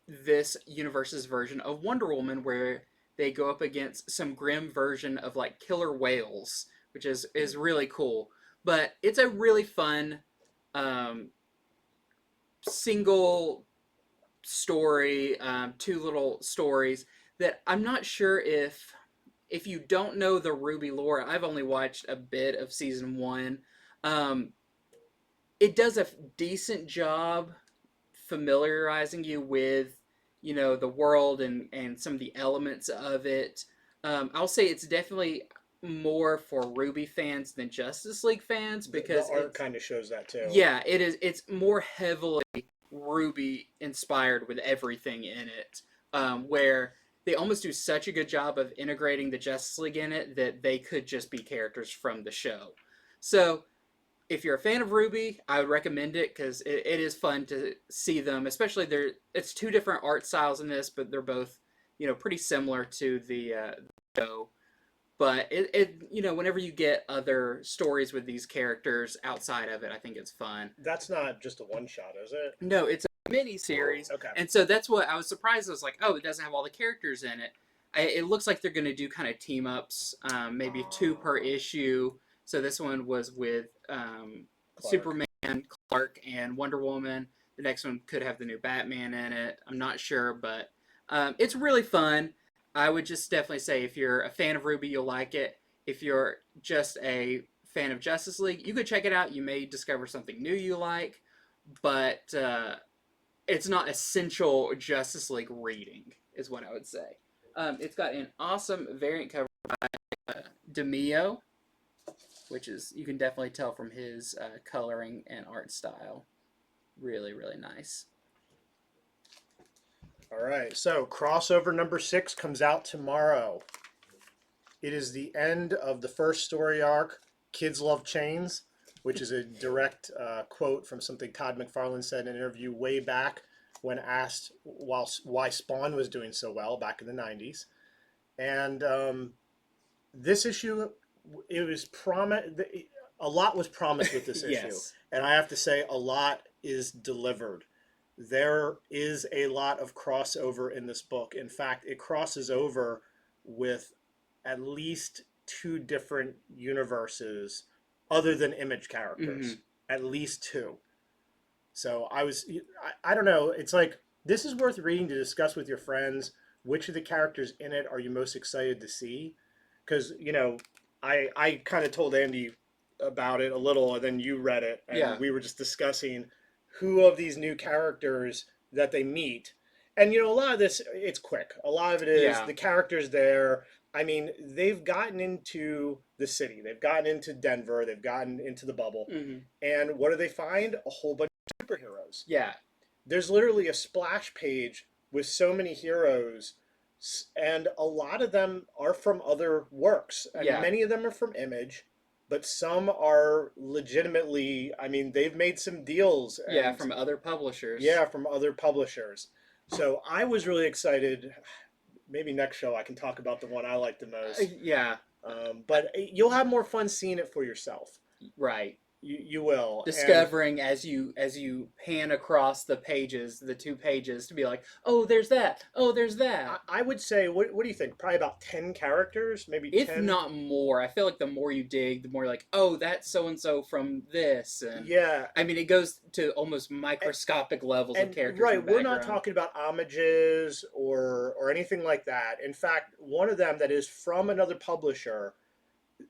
S2: this universe's version of Wonder Woman, where they go up against some Grimm version of like killer whales, which is really cool. But it's a really fun single story, 2 little stories that I'm not sure if you don't know the RWBY lore. I've only watched a bit of season 1. It does a decent job familiarizing you with, the world and some of the elements of it. I'll say it's definitely more for RWBY fans than Justice League fans, because
S1: the art kind of shows that too.
S2: Yeah, it is. It's more heavily RWBY inspired with everything in it, where they almost do such a good job of integrating the Justice League in it that they could just be characters from the show. So if you're a fan of RWBY, I would recommend it because it is fun to see them, especially it's 2 different art styles in this, but they're both, pretty similar to the show. But whenever you get other stories with these characters outside of it, I think it's fun.
S1: That's not just a one shot, is it?
S2: No, it's a mini series.
S1: Okay.
S2: And so that's what I was surprised. I was like, oh, it doesn't have all the characters in it. It looks like they're going to do kind of team ups, maybe 2 per issue. So this one was with Superman, Clark, and Wonder Woman. The next one could have the new Batman in it. I'm not sure, but it's really fun. I would just definitely say if you're a fan of RWBY, you'll like it. If you're just a fan of Justice League, you could check it out. You may discover something new you like, but it's not essential Justice League reading, is what I would say. It's got an awesome variant cover by DeMio, which is, you can definitely tell from his coloring and art style. Really, really nice.
S1: All right, so crossover number 6 comes out tomorrow. It is the end of the first story arc, Kids Love Chains, which is a direct quote from something Todd McFarlane said in an interview way back when asked why Spawn was doing so well back in the 90s. And this issue, it was a lot was promised with this issue.
S2: Yes.
S1: And I have to say, a lot is delivered. There is a lot of crossover in this book. In fact, it crosses over with at least 2 different universes other than Image characters. At least 2. So I don't know. It's like, this is worth reading to discuss with your friends. Which of the characters in it are you most excited to see? Because, I kind of told Andy about it a little, and then you read it, and we were just discussing who of these new characters that they meet. And, a lot of this, it's quick. A lot of it is the characters there. I mean, they've gotten into the city. They've gotten into Denver. They've gotten into the bubble. And what do they find? A whole bunch of superheroes.
S2: Yeah.
S1: There's literally a splash page with so many heroes, and a lot of them are from other works. And many of them are from Image. But some are legitimately, I mean, they've made some deals.
S2: From other publishers.
S1: Yeah, from other publishers. So I was really excited. Maybe next show I can talk about the one I like the most. But you'll have more fun seeing it for yourself.
S2: Right.
S1: You will.
S2: Discovering as you pan across the pages, the 2 pages, to be like, oh, there's that. Oh, there's that.
S1: I would say, what do you think? Probably about 10 characters, maybe 10?
S2: If not more. I feel like the more you dig, the more you're like, oh, that's so-and-so from this. And I mean, it goes to almost microscopic levels of characters.
S1: Right, we're not talking about homages or anything like that. In fact, one of them that is from another publisher,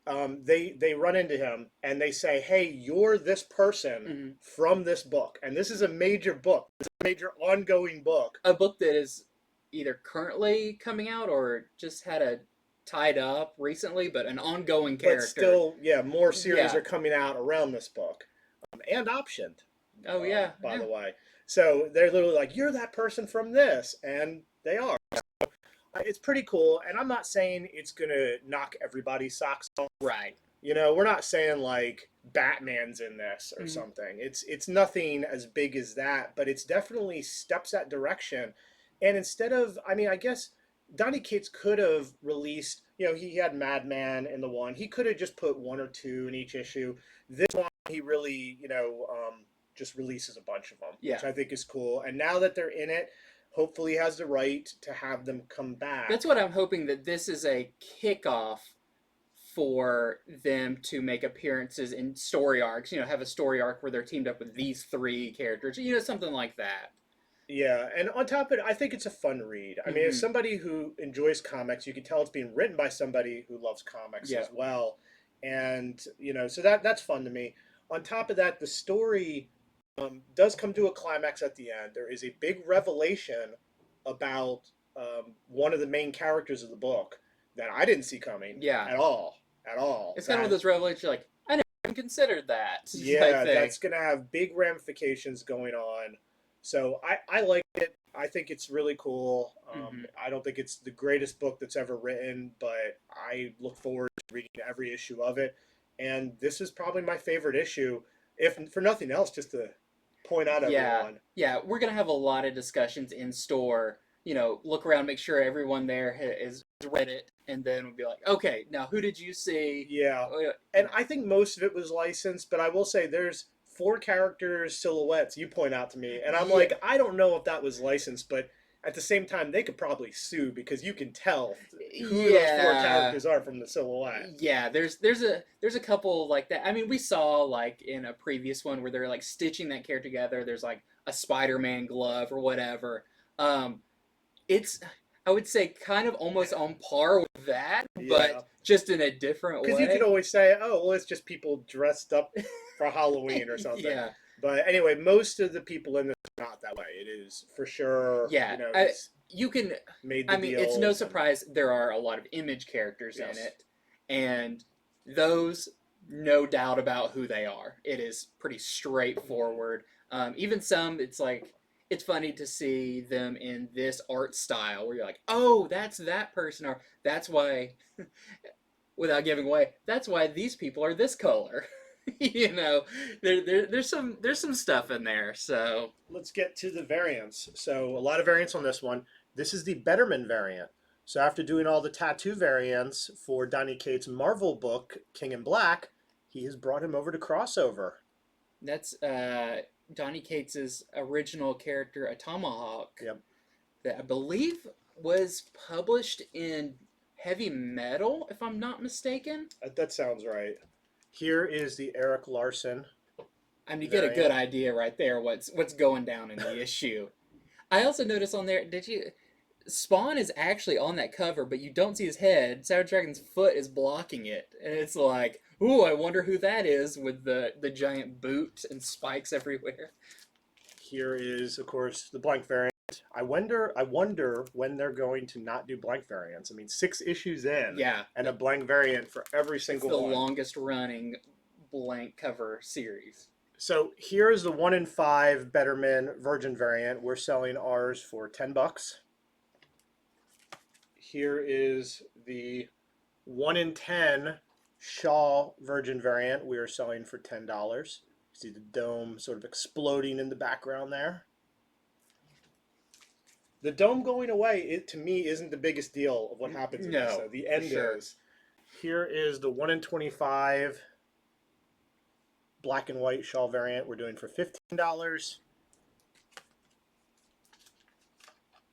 S1: they run into him and they say, hey, you're this person from this book. And this is a major book. It's a major ongoing book.
S2: A book that is either currently coming out or just had a tied up recently, but an ongoing character.
S1: But still, more series are coming out around this book. And optioned.
S2: Oh, yeah.
S1: By the way. So they're literally like, you're that person from this. And they are. It's pretty cool, and I'm not saying it's going to knock everybody's socks off.
S2: Right.
S1: We're not saying, like, Batman's in this or something. It's nothing as big as that, but it's definitely steps that direction. And instead of, I mean, I guess Donny Cates could have released, he had Madman in the one. He could have just put 1 or 2 in each issue. This one, he really, just releases a bunch of them, which I think is cool. And now that they're in it, hopefully has the right to have them come back.
S2: That's what I'm hoping, that this is a kickoff for them to make appearances in story arcs. Have a story arc where they're teamed up with these 3 characters. Something like that.
S1: Yeah, and on top of it, I think it's a fun read. I mean, as somebody who enjoys comics, you can tell it's being written by somebody who loves comics as well. And, so that's fun to me. On top of that, the story does come to a climax at the end. There is a big revelation about one of the main characters of the book that I didn't see coming at all.
S2: It's kind of one of those revelations you're like, I never even considered that.
S1: Yeah, that's going to have big ramifications going on. So I like it. I think it's really cool. I don't think it's the greatest book that's ever written, but I look forward to reading every issue of it. And this is probably my favorite issue, if for nothing else, just to point out everyone.
S2: Yeah, we're going to have a lot of discussions in store look around, make sure everyone there is read it, and then we'll be like, okay, now who did you see?
S1: Yeah. And I think most of it was licensed, but I will say there's 4 characters silhouettes you point out to me, and I'm
S2: Yeah.
S1: like, I don't know if that was licensed, but at the same time, they could probably sue because you can tell who those 4 characters are from the silhouette.
S2: Yeah, there's a couple like that. I mean, we saw like in a previous one where they're like stitching that character together. There's like a Spider-Man glove or whatever. Um, it's I would say kind of almost on par with that,
S1: Yeah.
S2: but just in a different
S1: Because
S2: way.
S1: you could always say, oh, well, it's just people dressed up for Halloween or something.
S2: Yeah.
S1: But anyway, most of the people in this are not that way. It is for sure.
S2: Yeah,
S1: It's
S2: you can.
S1: made the
S2: I mean, it's no surprise there are a lot of image characters
S1: Yes.
S2: in it, and those, no doubt about who they are. It is pretty straightforward. Even some, it's like it's funny to see them in this art style where you're like, oh, that's that person, or that's why. Without giving away, that's why these people are this color. There's some stuff in there. So
S1: Let's get to the variants. So a lot of variants on this one. This is the Betterman variant. So after doing all the tattoo variants for Donny Cates' Marvel book, King in Black, he has brought him over to crossover.
S2: that's Donny Cates' original character, a Tomahawk.
S1: Yep.
S2: That I believe was published in Heavy Metal, if I'm not mistaken.
S1: That sounds right. Here is the Eric Larson.
S2: I mean, you get a good idea right there what's going down in the issue. I also noticed on there, Spawn is actually on that cover, but you don't see his head. Savage Dragon's foot is blocking it, and it's like, ooh, I wonder who that is with the giant boot and spikes everywhere.
S1: Here is, of course, the blank variant. I wonder when they're going to not do blank variants. I mean, 6 issues in,
S2: Yeah,
S1: and a blank variant for every
S2: it's
S1: single
S2: the
S1: one.
S2: longest running blank cover series.
S1: So here is the 1 in 5 Betterman Virgin variant. We're selling ours for $10. Here is the 1 in 10 Shaw Virgin variant. We are selling for $10. See the dome sort of exploding in the background there. The dome going away, it to me isn't the biggest deal of what happens in this. So the end is. Here is the 1 in 25 black and white Shaw variant. We're doing for $15.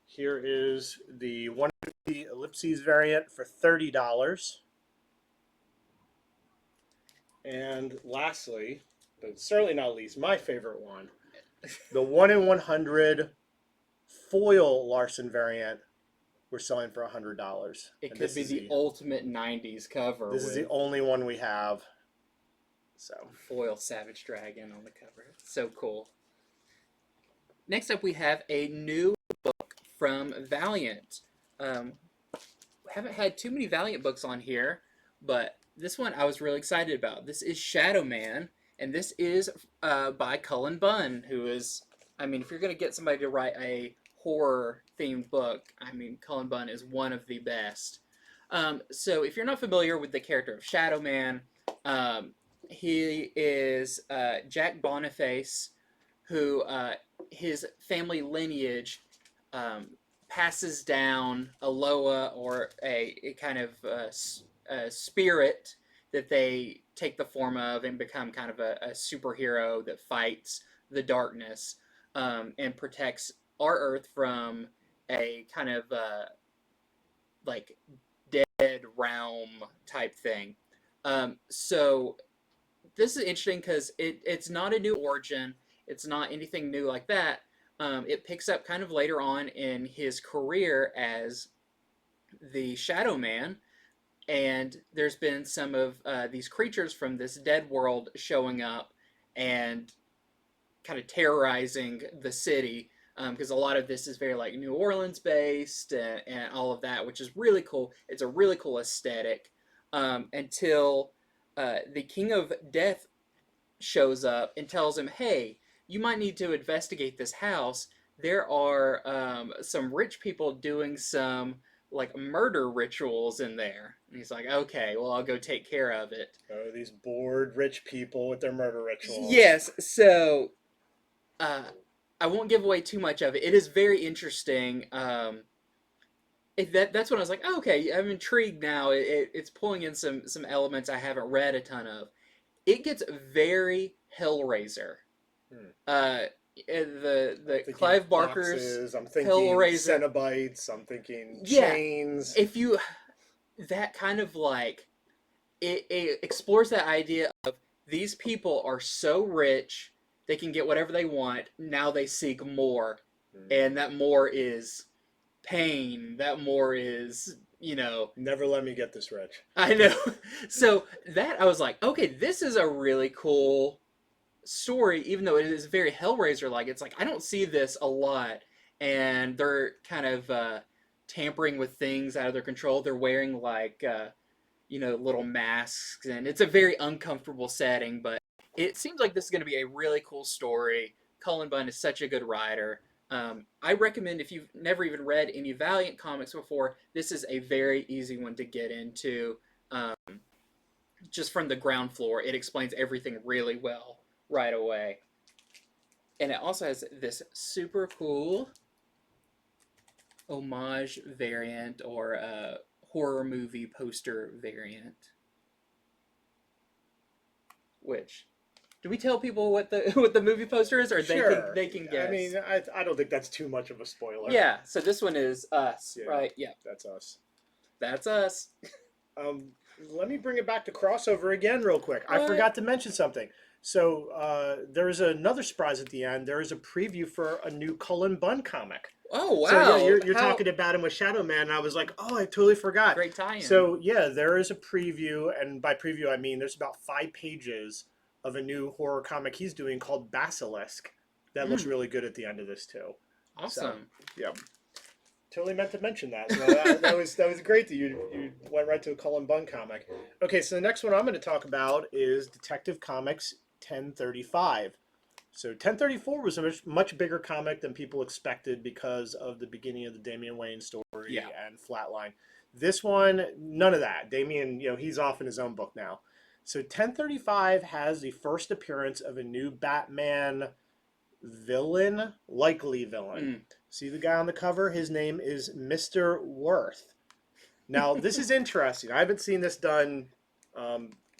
S1: Here is the 150 ellipses variant for $30. And lastly, but certainly not least, my favorite one, the 1 in 100 foil Larson variant. We're selling for $100.
S2: It could be the ultimate 90s cover.
S1: This is the only one we have. So
S2: foil Savage Dragon on the cover. So cool. Next up, we have a new book from Valiant. We haven't had too many Valiant books on here, but this one I was really excited about. This is Shadowman, and this is by Cullen Bunn, who is, I mean, if you're going to get somebody to write a horror-themed book, I mean, Cullen Bunn is one of the best. So if you're not familiar with the character of Shadowman, he is Jack Boniface, who his family lineage passes down a Loa, or a kind of a spirit that they take the form of and become kind of a superhero that fights the darkness and protects our Earth from a kind of like dead realm type thing. So this is interesting because it's not a new origin. It's not anything new like that. It picks up kind of later on in his career as the Shadow Man, and there's been some of these creatures from this dead world showing up and kind of terrorizing the city, because a lot of this is very like New Orleans based and all of that, which is really cool. It's a really cool aesthetic, until the King of Death shows up and tells him, hey, you might need to investigate this house. There are some rich people doing some like murder rituals in there. And he's like, okay, well, I'll go take care of it.
S1: Oh, these bored rich people with their murder rituals.
S2: Yes, so I won't give away too much of it. It is very interesting. That's when I was like, oh, okay, I'm intrigued now. It's pulling in some elements I haven't read a ton of. It gets very Hellraiser.
S1: Hmm.
S2: The
S1: I'm thinking
S2: Clive Barker's
S1: boxes, I'm thinking
S2: Hellraiser.
S1: Cenobites, I'm thinking
S2: Yeah,
S1: chains.
S2: if you that kind of like it explores that idea of these people are so rich they can get whatever they want. Now they seek more, and that more is pain. That more is
S1: Never let me get this rich.
S2: I know. So that I was like, okay, this is a really cool story, even though it is very Hellraiser like. It's like I don't see this a lot, and they're kind of tampering with things out of their control. They're wearing like little masks, and it's a very uncomfortable setting. But it seems like this is going to be a really cool story. Cullen Bunn is such a good writer. I recommend if you've never even read any Valiant comics before, this is a very easy one to get into. Um, just from the ground floor, it explains everything really well right away. And it also has this super cool homage variant or horror movie poster variant. Which, do we tell people what the movie poster is, or
S1: Sure.
S2: they can guess?
S1: I mean, I don't think that's too much of a spoiler.
S2: Yeah. So this one is us,
S1: Yeah,
S2: right? Yeah,
S1: that's us.
S2: that's us.
S1: Let me bring it back to crossover again real quick. I
S2: What?
S1: forgot to mention something. So there's another surprise at the end. There is a preview for a new Cullen Bunn comic.
S2: Oh wow!
S1: So yeah, you're talking about him with Shadowman, and I was like, oh, I totally forgot.
S2: Great tie-in.
S1: So yeah, there is a preview, and by preview I mean there's about 5 pages of a new horror comic he's doing called Basilisk. That looks really good at the end of this too.
S2: Awesome.
S1: So, yeah. Totally meant to mention that. So that was great that you went right to a Cullen Bunn comic. Okay, so the next one I'm going to talk about is Detective Comics 1035. So 1034 was a much bigger comic than people expected because of the beginning of the Damian Wayne story and Flatline. This one, none of that. Damian, he's off in his own book now. So 1035 has the first appearance of a new Batman villain, likely villain. See the guy on the cover? His name is Mr. Worth. Now, this is interesting. I haven't seen this done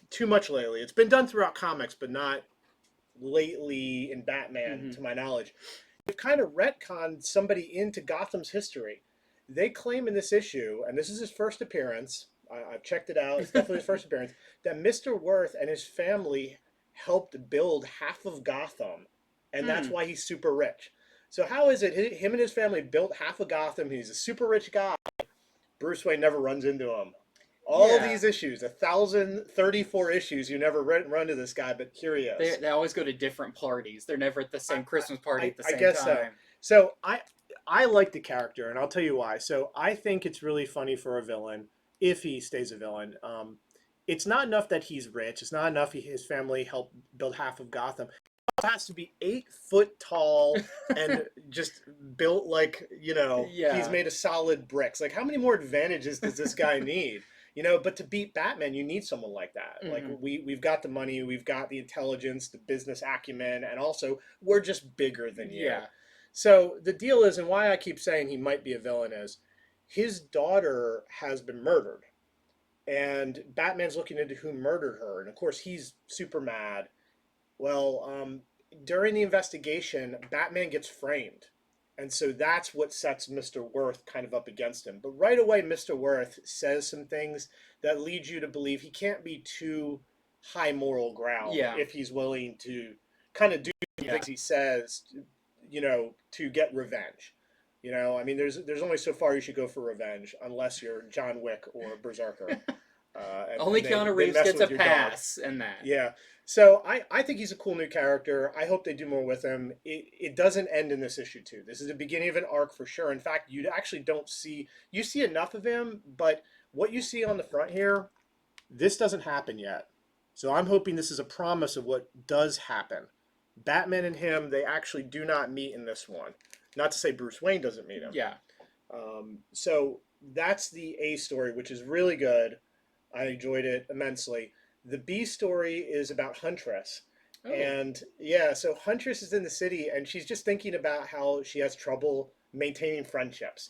S1: too much lately. It's been done throughout comics, but not lately in Batman, to my knowledge. They've kind of retconned somebody into Gotham's history. They claim in this issue, and this is his first appearance, I've checked it out, it's definitely his first appearance, that Mr. Worth and his family helped build half of Gotham, and that's why he's super rich. So how is it him and his family built half of Gotham, he's a super rich guy, Bruce Wayne never runs into him? All these issues, 1,034 issues, you never run into this guy, but here he is.
S2: They always go to different parties. They're never at the same Christmas party at the same time.
S1: I guess so. So I like the character, and I'll tell you why. So I think it's really funny for a villain, if he stays a villain. It's not enough that he's rich. It's not enough his family helped build half of Gotham. He has to be 8 foot tall and just built like, he's made of solid bricks. Like, how many more advantages does this guy need? But to beat Batman, you need someone like that. Like, we've got the money, we've got the intelligence, the business acumen, and also we're just bigger than you. Yeah. So the deal is, and why I keep saying he might be a villain is, his daughter has been murdered. And Batman's looking into who murdered her. And of course, he's super mad. Well, during the investigation, Batman gets framed. And so that's what sets Mr. Worth kind of up against him. But right away, Mr. Worth says some things that lead you to believe he can't be too high moral ground if he's willing to kind of do the things he says, to get revenge. I mean, there's only so far you should go for revenge unless you're John Wick or BRZRKR.
S2: Only Keanu Reeves gets a pass in that.
S1: Yeah. So I think he's a cool new character. I hope they do more with him. It doesn't end in this issue 2. This is the beginning of an arc for sure. In fact, you actually don't see... You see enough of him, but what you see on the front here, this doesn't happen yet. So I'm hoping this is a promise of what does happen. Batman and him, they actually do not meet in this one. Not to say Bruce Wayne doesn't meet him.
S2: Yeah.
S1: So that's the A story, which is really good. I enjoyed it immensely. The B story is about Huntress.
S2: Oh.
S1: And yeah, so Huntress is in the city and she's just thinking about how she has trouble maintaining friendships.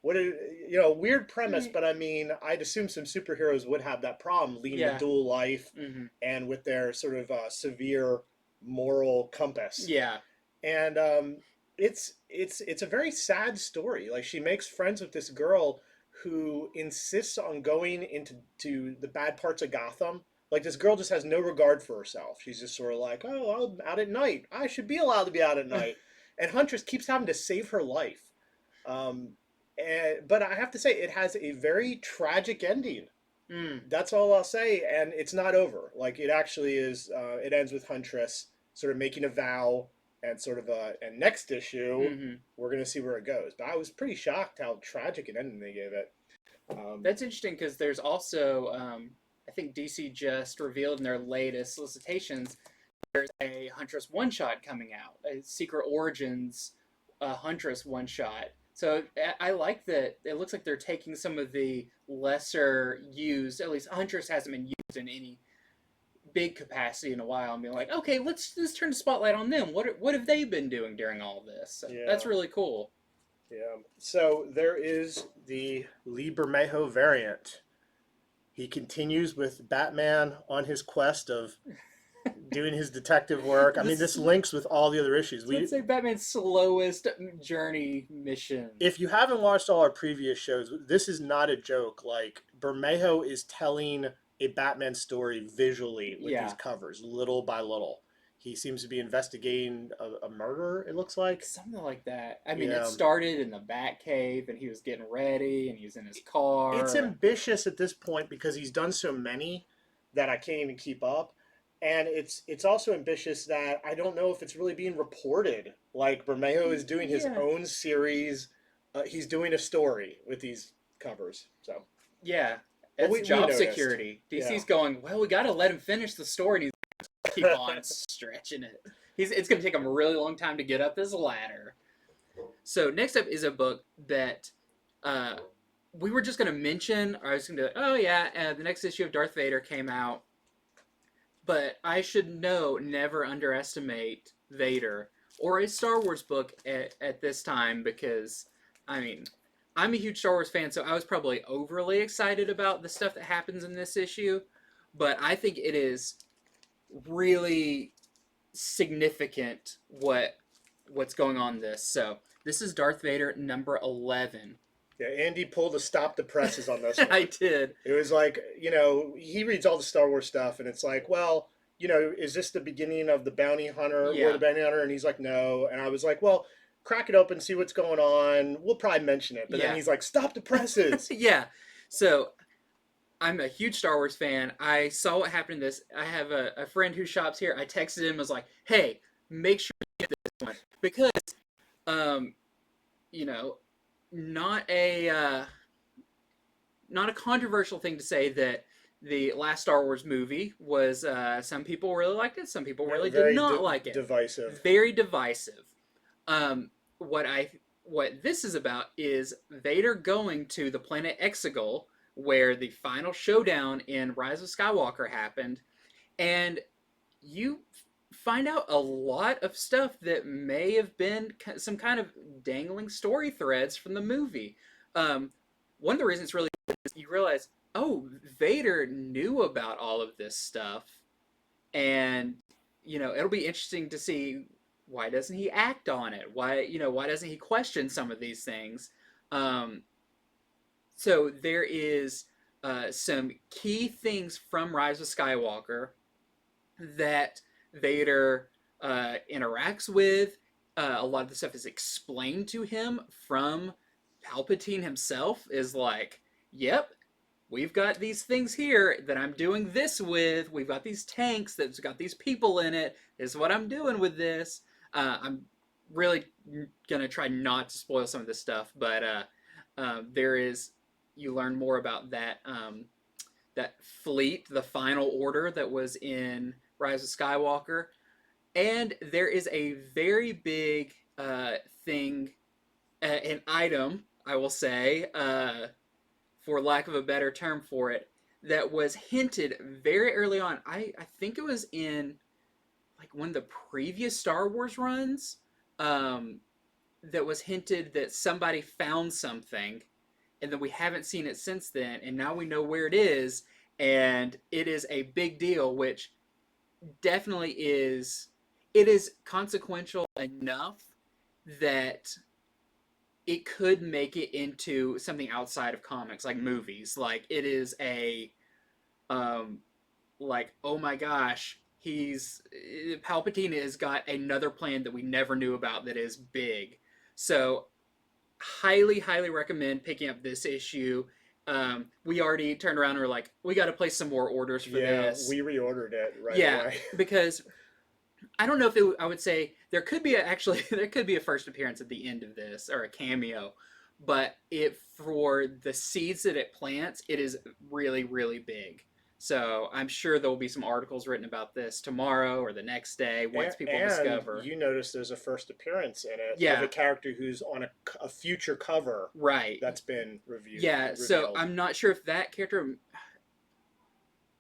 S1: What a weird premise, but I mean, I'd assume some superheroes would have that problem, leading a
S2: Yeah.
S1: dual life
S2: Mm-hmm.
S1: and with their sort of severe moral compass.
S2: Yeah.
S1: And it's a very sad story. Like she makes friends with this girl who insists on going into the bad parts of Gotham. Like this girl just has no regard for herself. She's just sort of like, oh, I'm out at night. I should be allowed to be out at night. And Huntress keeps having to save her life. But I have to say, it has a very tragic ending.
S2: Mm.
S1: That's all I'll say, and it's not over. Like it actually is. It ends with Huntress sort of making a vow, and sort of and next issue
S2: Mm-hmm.
S1: we're gonna see where it goes. But I was pretty shocked how tragic an ending they gave it.
S2: That's interesting because there's also, I think DC just revealed in their latest solicitations, there's a Huntress one shot coming out, a Secret Origins Huntress one shot. So I like that. It looks like they're taking some of the lesser used, at least Huntress hasn't been used in any big capacity in a while, and being like, okay, let's turn the spotlight on them. What have they been doing during all this? So
S1: Yeah.
S2: that's really cool.
S1: Yeah. So there is the Lee Bermejo variant. He continues with Batman on his quest of doing his detective work. I mean, this links with all the other issues.
S2: Let's say Batman's slowest journey mission.
S1: If you haven't watched all our previous shows, this is not a joke. Like, Bermejo is telling a Batman story visually with these covers, little by little. He seems to be investigating a murder, it looks like.
S2: Something like that. I mean, it started in the Batcave, and he was getting ready, and he was in his car.
S1: It's ambitious at this point because he's done so many that I can't even keep up. And it's also ambitious that I don't know if it's really being reported. Like, Bermejo is doing his own series. He's doing a story with these covers. So
S2: yeah, it's job security. DC's going, well, we got to let him finish the story, and he's keep on stretching it. It's going to take him a really long time to get up this ladder. So next up is a book that we were just going to mention. I was going to be like, oh yeah, the next issue of Darth Vader came out. But I should never underestimate Vader or a Star Wars book at this time, because, I mean, I'm a huge Star Wars fan, so I was probably overly excited about the stuff that happens in this issue. But I think it is really significant what's going on in this. So this is Darth Vader number 11.
S1: Yeah, Andy pulled a stop the presses on this one.
S2: I did.
S1: It was like, he reads all the Star Wars stuff, and it's like, well, is this the beginning of the bounty hunter?
S2: Yeah.
S1: Or the bounty hunter? And he's like, no. And I was like, well, crack it open, see what's going on. We'll probably mention it. But then he's like, stop the presses.
S2: Yeah. So I'm a huge Star Wars fan. I saw what happened in this. I have a friend who shops here. I texted him, was like, hey, make sure you get this one. Because, not a controversial thing to say that the last Star Wars movie was, some people really liked it, some people really did not like it.
S1: Divisive.
S2: Very divisive. What this is about is Vader going to the planet Exegol, where the final showdown in Rise of Skywalker happened, and you find out a lot of stuff that may have been some kind of dangling story threads from the movie. One of the reasons it's really good is you realize, oh, Vader knew about all of this stuff, and it'll be interesting to see why doesn't he act on it? Why doesn't he question some of these things? So there is some key things from Rise of Skywalker that Vader interacts with. A lot of the stuff is explained to him from Palpatine himself. Is like, yep, we've got these things here that I'm doing this with. We've got these tanks that's got these people in it. This is what I'm doing with this. I'm really gonna try not to spoil some of this stuff, but you learn more about that that fleet, the Final Order that was in Rise of Skywalker, and there is a very big thing, an item, I will say, for lack of a better term for it, that was hinted very early on. I think it was in like one of the previous Star Wars runs, that was hinted that somebody found something, and then we haven't seen it since then, and now we know where it is, and it is a big deal, which definitely is. It is consequential enough that it could make it into something outside of comics, like movies. Like it is a, like, oh my gosh, he's Palpatine has got another plan that we never knew about that is big. So highly recommend picking up this issue. We already turned around and were like, we got to place some more orders for this.
S1: We reordered it right away.
S2: Because I don't know if I would say there could be there could be a first appearance at the end of this, or a cameo, but for the seeds that it plants, it is really big. So I'm sure there will be some articles written about this tomorrow or the next day once people discover.
S1: You notice there's a first appearance in it of a character who's on a future cover,
S2: right?
S1: That's been reviewed.
S2: Yeah, so I'm not sure if that character,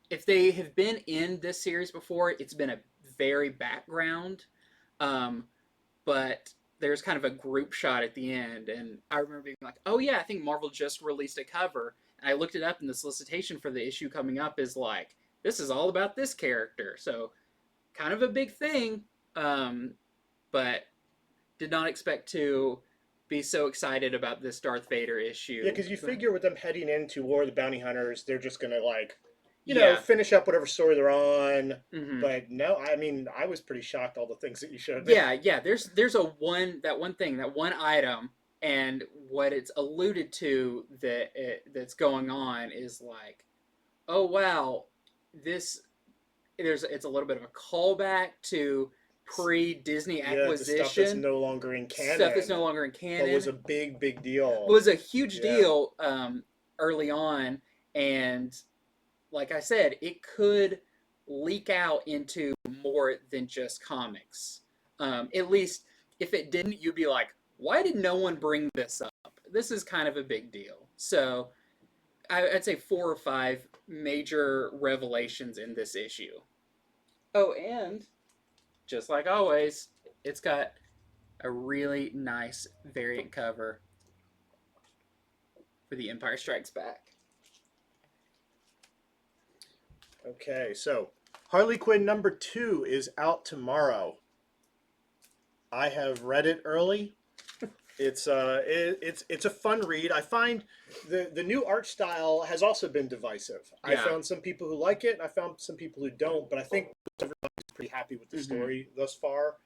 S2: if they have been in this series before, it's been a very background, but there's kind of a group shot at the end, and I remember being like, oh yeah, I think Marvel just released a cover. I looked it up, and the solicitation for the issue coming up is like, this is all about this character. So, kind of a big thing, but did not expect to be so excited about this Darth Vader issue.
S1: Yeah, because you figure with them heading into War of the Bounty Hunters, they're just going to, like, you know, finish up whatever story they're on. Mm-hmm. But no, I mean, I was pretty shocked all the things that you showed me.
S2: Yeah. There's that one item. And what it's alluded to that's going on is like, oh wow, it's a little bit of a callback to pre-Disney acquisition.
S1: The stuff that's no longer in canon. But was a big deal.
S2: It was a huge deal early on, and like I said, it could leak out into more than just comics. At least if it didn't, you'd be like, why did no one bring this up? This is kind of a big deal. So I'd say 4 or 5 major revelations in this issue. Oh, and just like always, it's got a really nice variant cover for The Empire Strikes Back.
S1: Okay, so Harley Quinn #2 is out tomorrow. I have read it early. It's a fun read. I find the new art style has also been divisive. Yeah. I found some people who like it, and I found some people who don't. But I think everybody's pretty happy with the story thus far.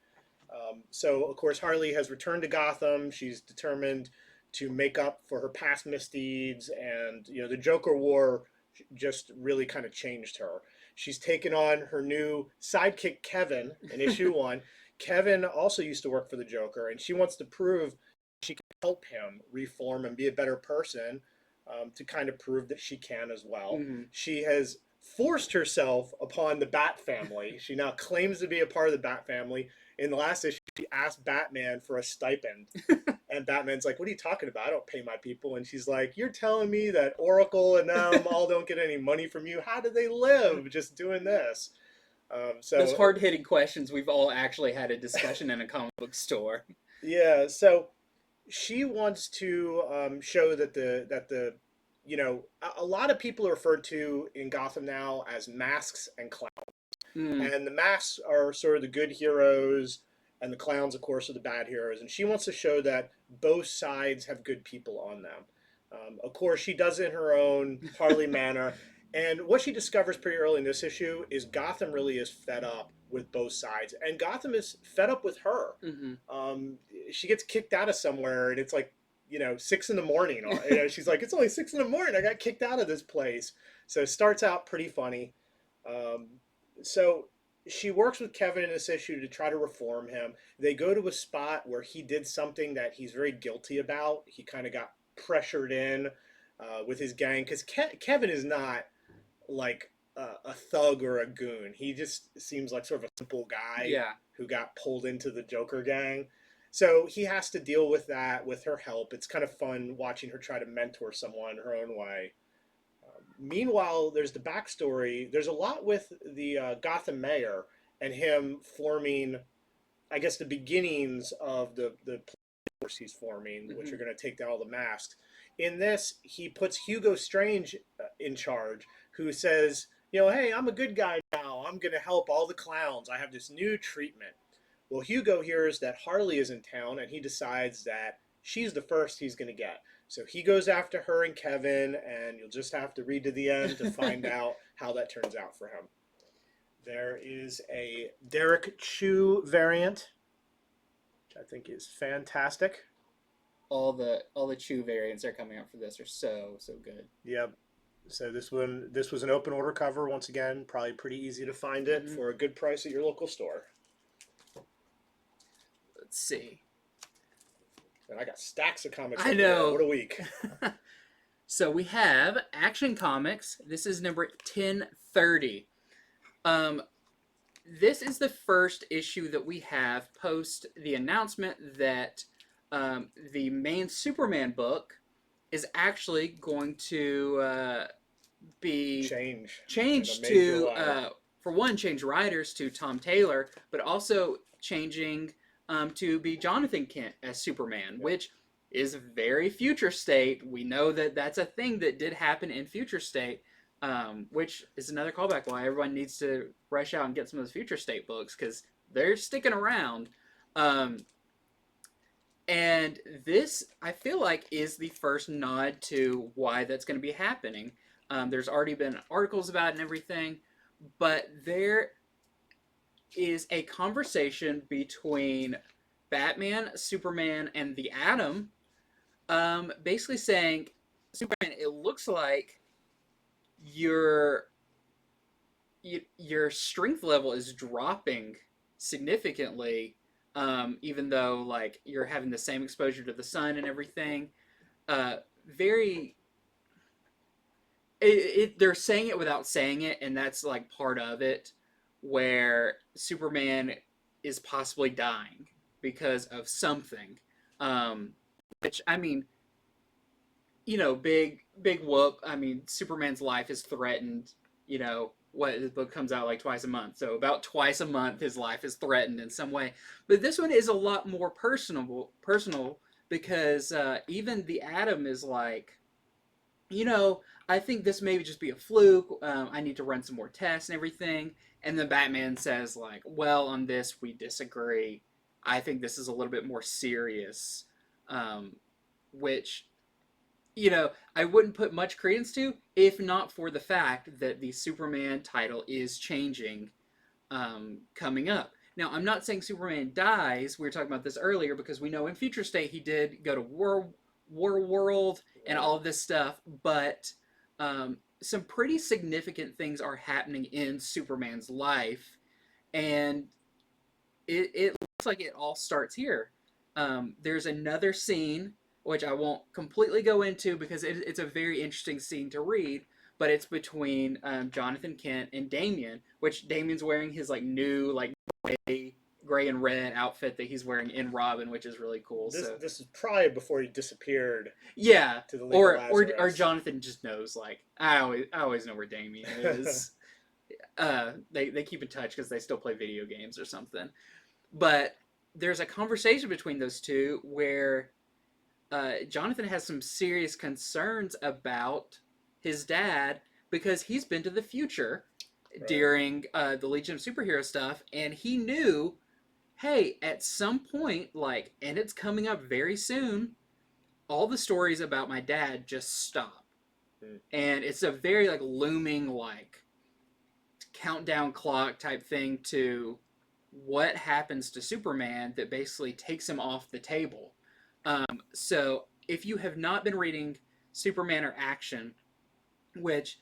S1: So of course Harley has returned to Gotham. She's determined to make up for her past misdeeds, and you know the Joker War just really kind of changed her. She's taken on her new sidekick Kevin in issue 1. Kevin also used to work for the Joker, and she wants to prove she can help him reform and be a better person, to kind of prove that she can as well. Mm-hmm. She has forced herself upon the Bat family. She now claims to be a part of the Bat family. In the last issue, she asked Batman for a stipend. And Batman's like, what are you talking about? I don't pay my people. And she's like, you're telling me that Oracle and them all don't get any money from you? How do they live just doing this? So
S2: those hard-hitting questions we've all actually had a discussion in a comic book store.
S1: Yeah, so she wants to show that the you know, a lot of people are referred to in Gotham now as masks and clowns. And the masks are sort of the good heroes, and the clowns, of course, are the bad heroes. And she wants to show that both sides have good people on them. Of course, she does it in her own Harley manner. And what she discovers pretty early in this issue is Gotham really is fed up with both sides. And Gotham is fed up with her. Mm-hmm. She gets kicked out of somewhere, and it's like, you know, 6 in the morning. You know, she's like, it's only 6 in the morning. I got kicked out of this place. So it starts out pretty funny. So she works with Kevin in this issue to try to reform him. They go to a spot where he did something that he's very guilty about. He kind of got pressured in with his gang, because Kevin is not like a thug or a goon. He just seems like sort of a simple guy who got pulled into the Joker gang. So he has to deal with that with her help. It's kind of fun watching her try to mentor someone her own way. Meanwhile, there's the backstory. There's a lot with the Gotham mayor, and him forming, I guess, the beginnings of the force he's forming, which are going to take down all the masks. In this, he puts Hugo Strange in charge, who says, hey, I'm a good guy now. I'm going to help all the clowns. I have this new treatment. Well, Hugo hears that Harley is in town, and he decides that she's the first he's going to get. So he goes after her and Kevin, and you'll just have to read to the end to find out how that turns out for him. There is a Derek Chew variant, which I think is fantastic.
S2: All the Chew variants that are coming out for this are so good.
S1: Yep. So this was an open order cover. Once again, probably pretty easy to find it for a good price at your local store.
S2: Let's see.
S1: And I got stacks of comics.
S2: I know.
S1: What a week.
S2: So we have Action Comics. This is number 1030. This is the first issue that we have post the announcement that the main Superman book is actually going to be changed to, for one, change writers to Tom Taylor, but also changing to be Jonathan Kent as Superman, which is very Future State. We know that that's a thing that did happen in Future State, which is another callback why everyone needs to rush out and get some of those Future State books, because they're sticking around. And this, I feel like, is the first nod to why that's going to be happening. There's already been articles about it and everything, but there is a conversation between Batman, Superman, and the Atom, basically saying, Superman, it looks like your strength level is dropping significantly, even though like you're having the same exposure to the sun and everything. They're saying it without saying it, and that's like part of it, where Superman is possibly dying because of something, which, I mean, big whoop. I mean, Superman's life is threatened. What, the book comes out like twice a month, so about twice a month his life is threatened in some way. But this one is a lot more personal, because even the Atom is like, I think this may just be a fluke. I need to run some more tests and everything. And then Batman says, like, well, on this we disagree. I think this is a little bit more serious, which, I wouldn't put much credence to, if not for the fact that the Superman title is changing coming up. Now, I'm not saying Superman dies. We were talking about this earlier, because we know in Future State he did go to War World and all of this stuff, but some pretty significant things are happening in Superman's life, and it looks like it all starts here. There's another scene, which I won't completely go into because it's a very interesting scene to read, but it's between Jonathan Kent and Damian, which Damian's wearing his like new like gray and red outfit that he's wearing in Robin, which is really cool.
S1: This is probably before he disappeared.
S2: Yeah,
S1: to the League of Lazarus.
S2: or Jonathan just knows, like, I always know where Damian is. They keep in touch because they still play video games or something. But there's a conversation between those two where Jonathan has some serious concerns about his dad, because he's been to the future during the Legion of Superhero stuff, and he knew, hey, at some point, like, and it's coming up very soon, all the stories about my dad just stop. And it's a very like looming like countdown clock type thing to what happens to Superman that basically takes him off the table. So if you have not been reading Superman or Action, which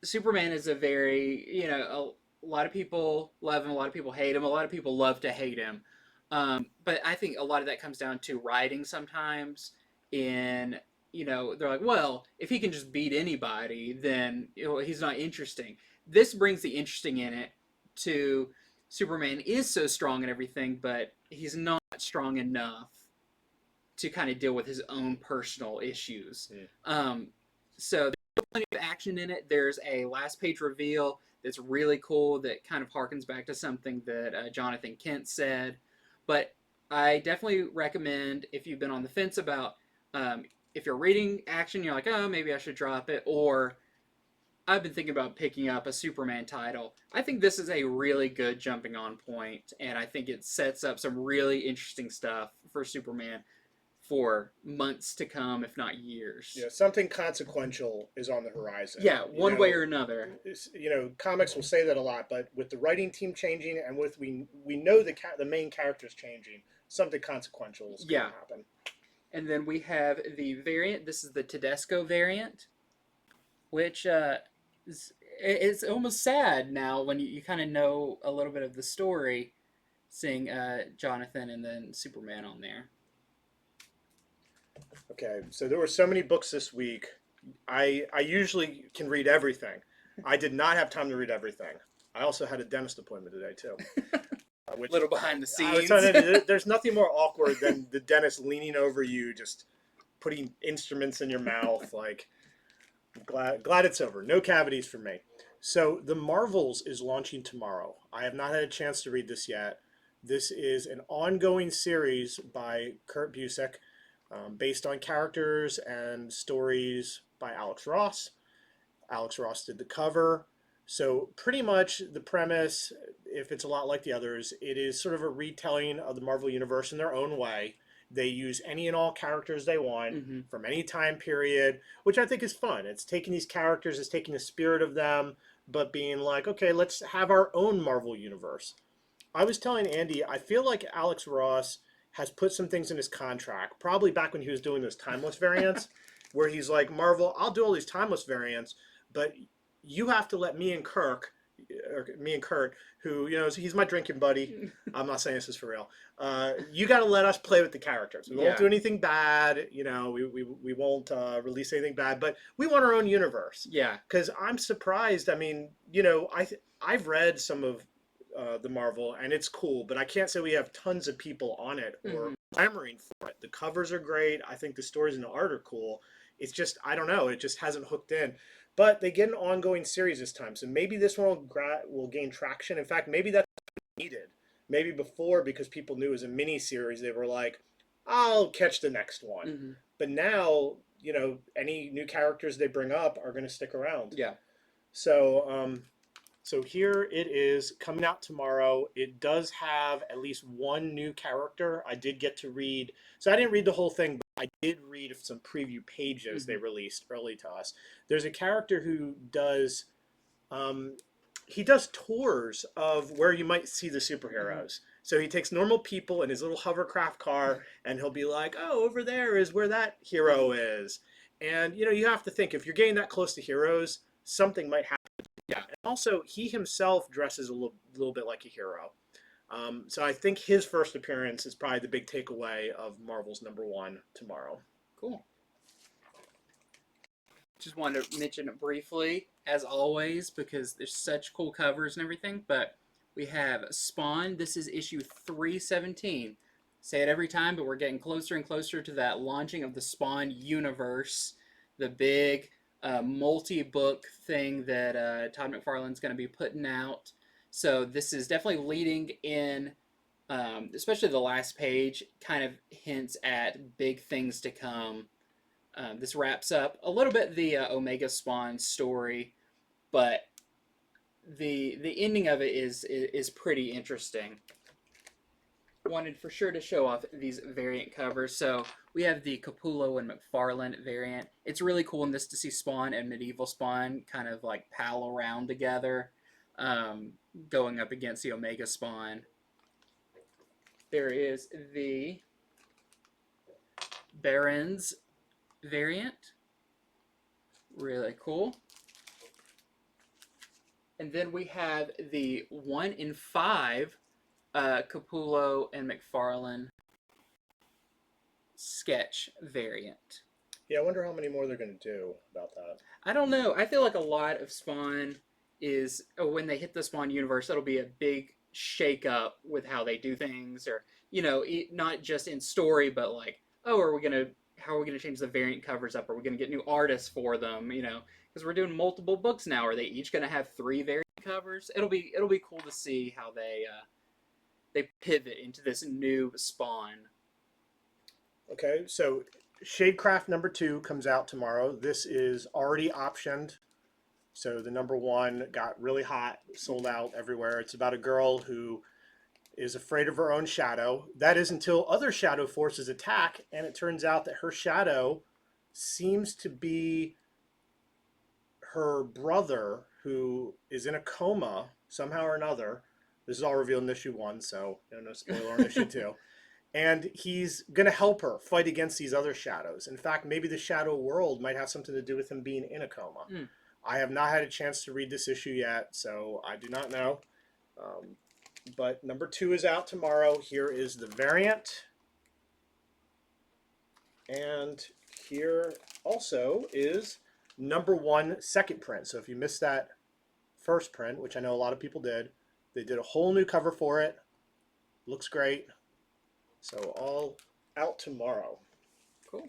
S2: Superman is a very, a lot of people love him, a lot of people hate him, a lot of people love to hate him. But I think a lot of that comes down to writing sometimes. They're like, well, if he can just beat anybody, then he's not interesting. This brings the interesting in it to Superman is so strong and everything, but he's not strong enough to kind of deal with his own personal issues. So there's plenty of action in it. There's a last page reveal that's really cool that kind of harkens back to something that Jonathan Kent said. But I definitely recommend, if you've been on the fence about if you're reading action, you're like, oh, maybe I should drop it, or I've been thinking about picking up a Superman title. I think this is a really good jumping on point, and I think it sets up some really interesting stuff for Superman for months to come, if not years.
S1: Yeah, something consequential is on the horizon.
S2: Yeah, one way or another.
S1: Comics will say that a lot, but with the writing team changing and with we know the main characters changing, something consequential is going to happen.
S2: And then we have the variant. This is the Tedesco variant, which it's almost sad now when you kind of know a little bit of the story, seeing Jonathan and then Superman on there.
S1: Okay, so there were so many books this week. I usually can read everything. I did not have time to read everything. I also had a dentist appointment today too.
S2: Which, little behind the scenes.
S1: There's nothing more awkward than the dentist leaning over you, just putting instruments in your mouth. Like, glad it's over. No cavities for me. So the Marvels is launching tomorrow. I have not had a chance to read this yet. This is an ongoing series by Kurt Busiek, based on characters and stories by Alex Ross. Alex Ross did the cover. So pretty much the premise, if it's a lot like the others, it is sort of a retelling of the Marvel Universe in their own way. They use any and all characters they want from any time period, which I think is fun. It's taking these characters, it's taking the spirit of them, but being like, okay, let's have our own Marvel Universe. I was telling Andy, I feel like Alex Ross has put some things in his contract, probably back when he was doing those timeless variants, where he's like, Marvel, I'll do all these timeless variants, but you have to let me and Kurt, who, he's my drinking buddy. I'm not saying this is for real. You got to let us play with the characters. We won't do anything bad. We won't release anything bad, but we want our own universe.
S2: Yeah.
S1: Because I'm surprised. I mean, I've read some of the Marvel, and it's cool, but I can't say we have tons of people on it or clamoring for it. The covers are great. I think the stories and the art are cool. It's just, I don't know, it just hasn't hooked in. But they get an ongoing series this time, so maybe this one will gain traction. In fact, maybe that's needed. Maybe before, because people knew it was a mini series, they were like, I'll catch the next one. But now, any new characters they bring up are going to stick around.
S2: Yeah.
S1: So, so here it is, coming out tomorrow. It does have at least one new character. I did get to read, so I didn't read the whole thing, but I did read some preview pages they released early to us. There's a character who does, he does tours of where you might see the superheroes. So he takes normal people in his little hovercraft car, and he'll be like, oh, over there is where that hero is. And, you have to think, if you're getting that close to heroes, something might happen. Yeah. And also, he himself dresses a little bit like a hero. So I think his first appearance is probably the big takeaway of Marvel's #1 tomorrow.
S2: Cool. Just wanted to mention it briefly, as always, because there's such cool covers and everything, but we have Spawn. This is issue 317. Say it every time, but we're getting closer and closer to that launching of the Spawn universe, the big multi-book thing that Todd McFarlane's going to be putting out. So this is definitely leading in, especially the last page, kind of hints at big things to come. This wraps up a little bit the Omega Spawn story, but the ending of it is pretty interesting. Wanted for sure to show off these variant covers. So we have the Capullo and McFarlane variant. It's really cool in this to see Spawn and Medieval Spawn kind of like pal around together, going up against the Omega Spawn. There is the Barons variant. Really cool. And then we have the 1 in 5 Capullo and McFarlane sketch variant.
S1: Yeah, I wonder how many more they're going to do about that.
S2: I don't know. I feel like a lot of Spawn is, when they hit the Spawn universe, it'll be a big shake-up with how they do things, or, not just in story, but like, oh, how are we going to change the variant covers up? Are we going to get new artists for them? Because we're doing multiple books now. Are they each going to have 3 variant covers. It'll be cool to see how they pivot into this new Spawn.
S1: Okay, so Shadecraft #2 comes out tomorrow. This is already optioned. So the #1 got really hot, sold out everywhere. It's about a girl who is afraid of her own shadow. That is until other shadow forces attack, and it turns out that her shadow seems to be her brother, who is in a coma somehow or another. This is all revealed in issue 1, so no spoiler on issue 2. And he's going to help her fight against these other shadows. In fact, maybe the shadow world might have something to do with him being in a coma. I have not had a chance to read this issue yet, so I do not know. But #2 is out tomorrow. Here is the variant. And here also is #1 second print. So if you missed that first print, which I know a lot of people did, they did a whole new cover for it. Looks great. So all out tomorrow.
S2: Cool.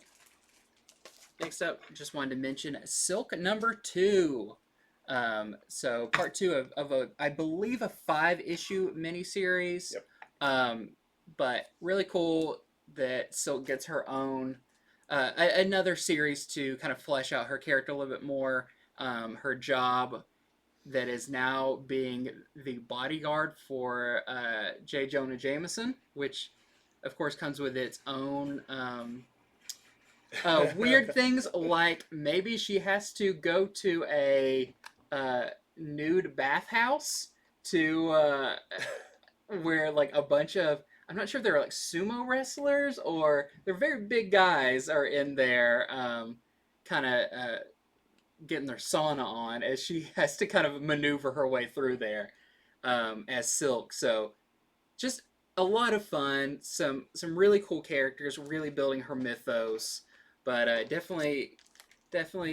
S2: Next up, just wanted to mention Silk #2. So part 2 of a, I believe, a 5-issue miniseries.
S1: Yep.
S2: But really cool that Silk gets her own another series to kind of flesh out her character a little bit more. Her job that is now being the bodyguard for J. Jonah Jameson, which of course comes with its own weird things, like maybe she has to go to a nude bathhouse to where like a bunch of, I'm not sure if they're like sumo wrestlers or they're very big guys are in there kind of getting their sauna on as she has to kind of maneuver her way through there as Silk. So just a lot of fun, some really cool characters, really building her mythos, but definitely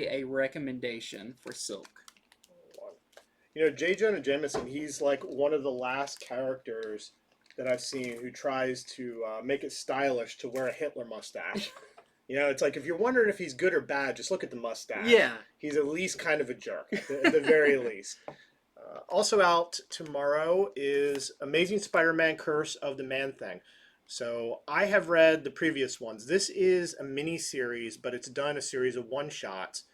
S2: a recommendation for Silk.
S1: You know, J. Jonah Jameson, he's like one of the last characters that I've seen who tries to make it stylish to wear a Hitler mustache. You know, it's like if you're wondering if he's good or bad, just look at the mustache.
S2: Yeah.
S1: He's at least kind of a jerk, at the very least. Also out tomorrow is Amazing Spider-Man Curse of the Man-Thing. So I have read the previous ones. This is a mini-series, but it's done a series of one-shots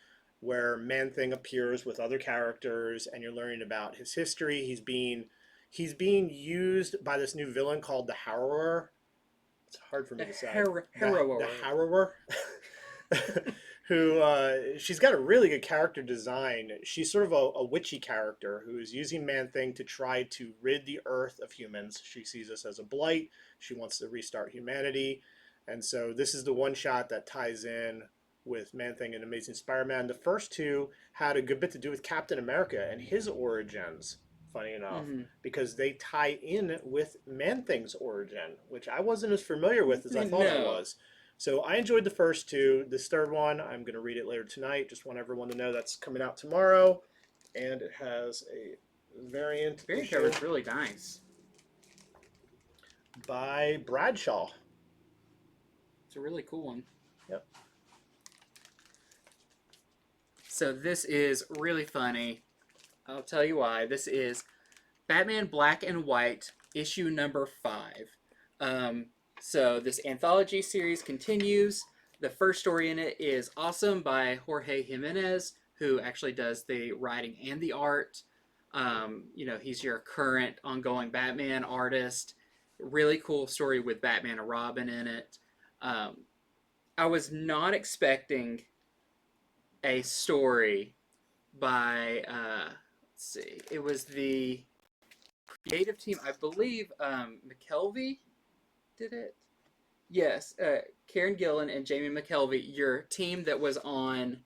S1: where Man-Thing appears with other characters, and you're learning about his history. He's being used by this new villain called the Harrower. It's hard for me to say. The Harrower. Who she's got a really good character design. She's sort of a witchy character who is using Man-Thing to try to rid the Earth of humans. She sees us as a blight. She wants to restart humanity. And so this is the one shot that ties in with Man-Thing and Amazing Spider-Man. The first two had a good bit to do with Captain America and his origins, funny enough, because they tie in with Man-Thing's origin, which I wasn't as familiar with as I thought I was. So I enjoyed the first two. This third one, I'm going to read it later tonight. Just want everyone to know that's coming out tomorrow. And it has a variant.
S2: Variant cover is really nice.
S1: By Bradshaw.
S2: It's a really cool one.
S1: Yep.
S2: So this is really funny. I'll tell you why. This is Batman Black and White, issue #5. So this anthology series continues. The first story in it is Awesome by Jorge Jimenez, who actually does the writing and the art. You know, he's your current ongoing Batman artist. Really cool story with Batman and Robin in it. I was not expecting a story by, let's see, it was the creative team, I believe, McKelvey did it? Yes, Karen Gillan and Jamie McKelvey, your team that was on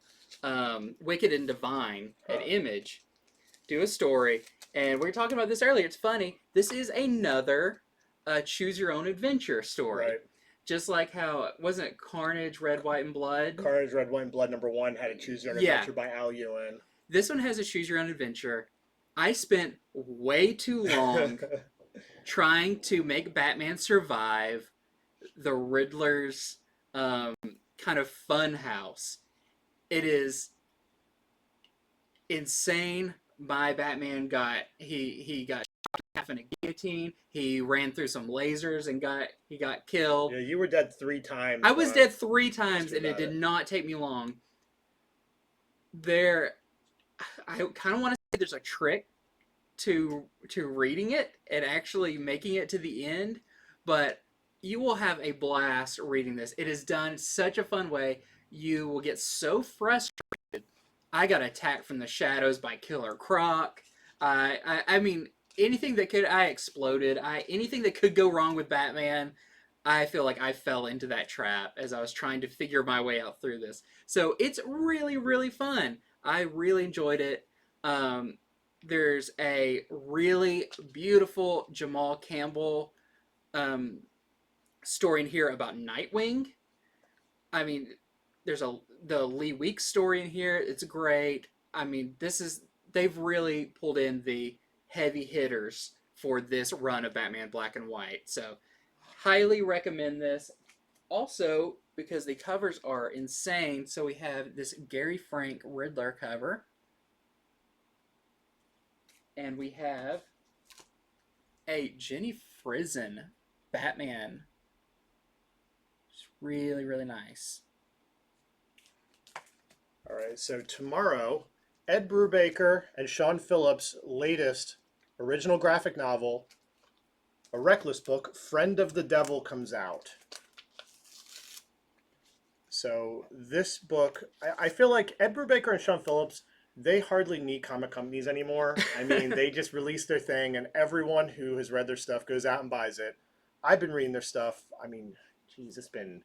S2: Wicked and Divine at Image, do a story. And we were talking about this earlier. It's funny. This is another Choose Your Own Adventure story.
S1: Right.
S2: Just like how, wasn't it Carnage, Red, White, and Blood?
S1: Carnage, Red, White, and Blood #1 had a Choose Your Own Adventure by Al Ewing.
S2: This one has a Choose Your Own Adventure. I spent way too long trying to make Batman survive the Riddler's kind of fun house. It is insane, my Batman he got shot in half in a guillotine. He ran through some lasers and got killed.
S1: Yeah, you were dead 3 times.
S2: I was dead 3 times, and it did
S1: it.
S2: not take me long. I kind of want to say there's a trick to reading it and actually making it to the end, but you will have a blast reading this. It is done in such a fun way. You will get so frustrated. I got attacked from the shadows by Killer Croc. I mean, anything that could, I exploded. Anything that could go wrong with Batman, I feel like I fell into that trap as I was trying to figure my way out through this. So it's really, really fun. I really enjoyed it. There's a really beautiful Jamal Campbell story in here about Nightwing. I mean, there's the Lee Weeks story in here. It's great. I mean, they've really pulled in the heavy hitters for this run of Batman Black and White. So, highly recommend this. Also, because the covers are insane, so we have this Gary Frank Riddler cover. And we have a Jenny Frison Batman. It's really, really nice.
S1: All right, so tomorrow, Ed Brubaker and Sean Phillips' latest original graphic novel, a Reckless book, Friend of the Devil, comes out. So this book, I feel like Ed Brubaker and Sean Phillips, they hardly need comic companies anymore. I mean, they just release their thing, and everyone who has read their stuff goes out and buys it. I've been reading their stuff. I mean, geez, it's been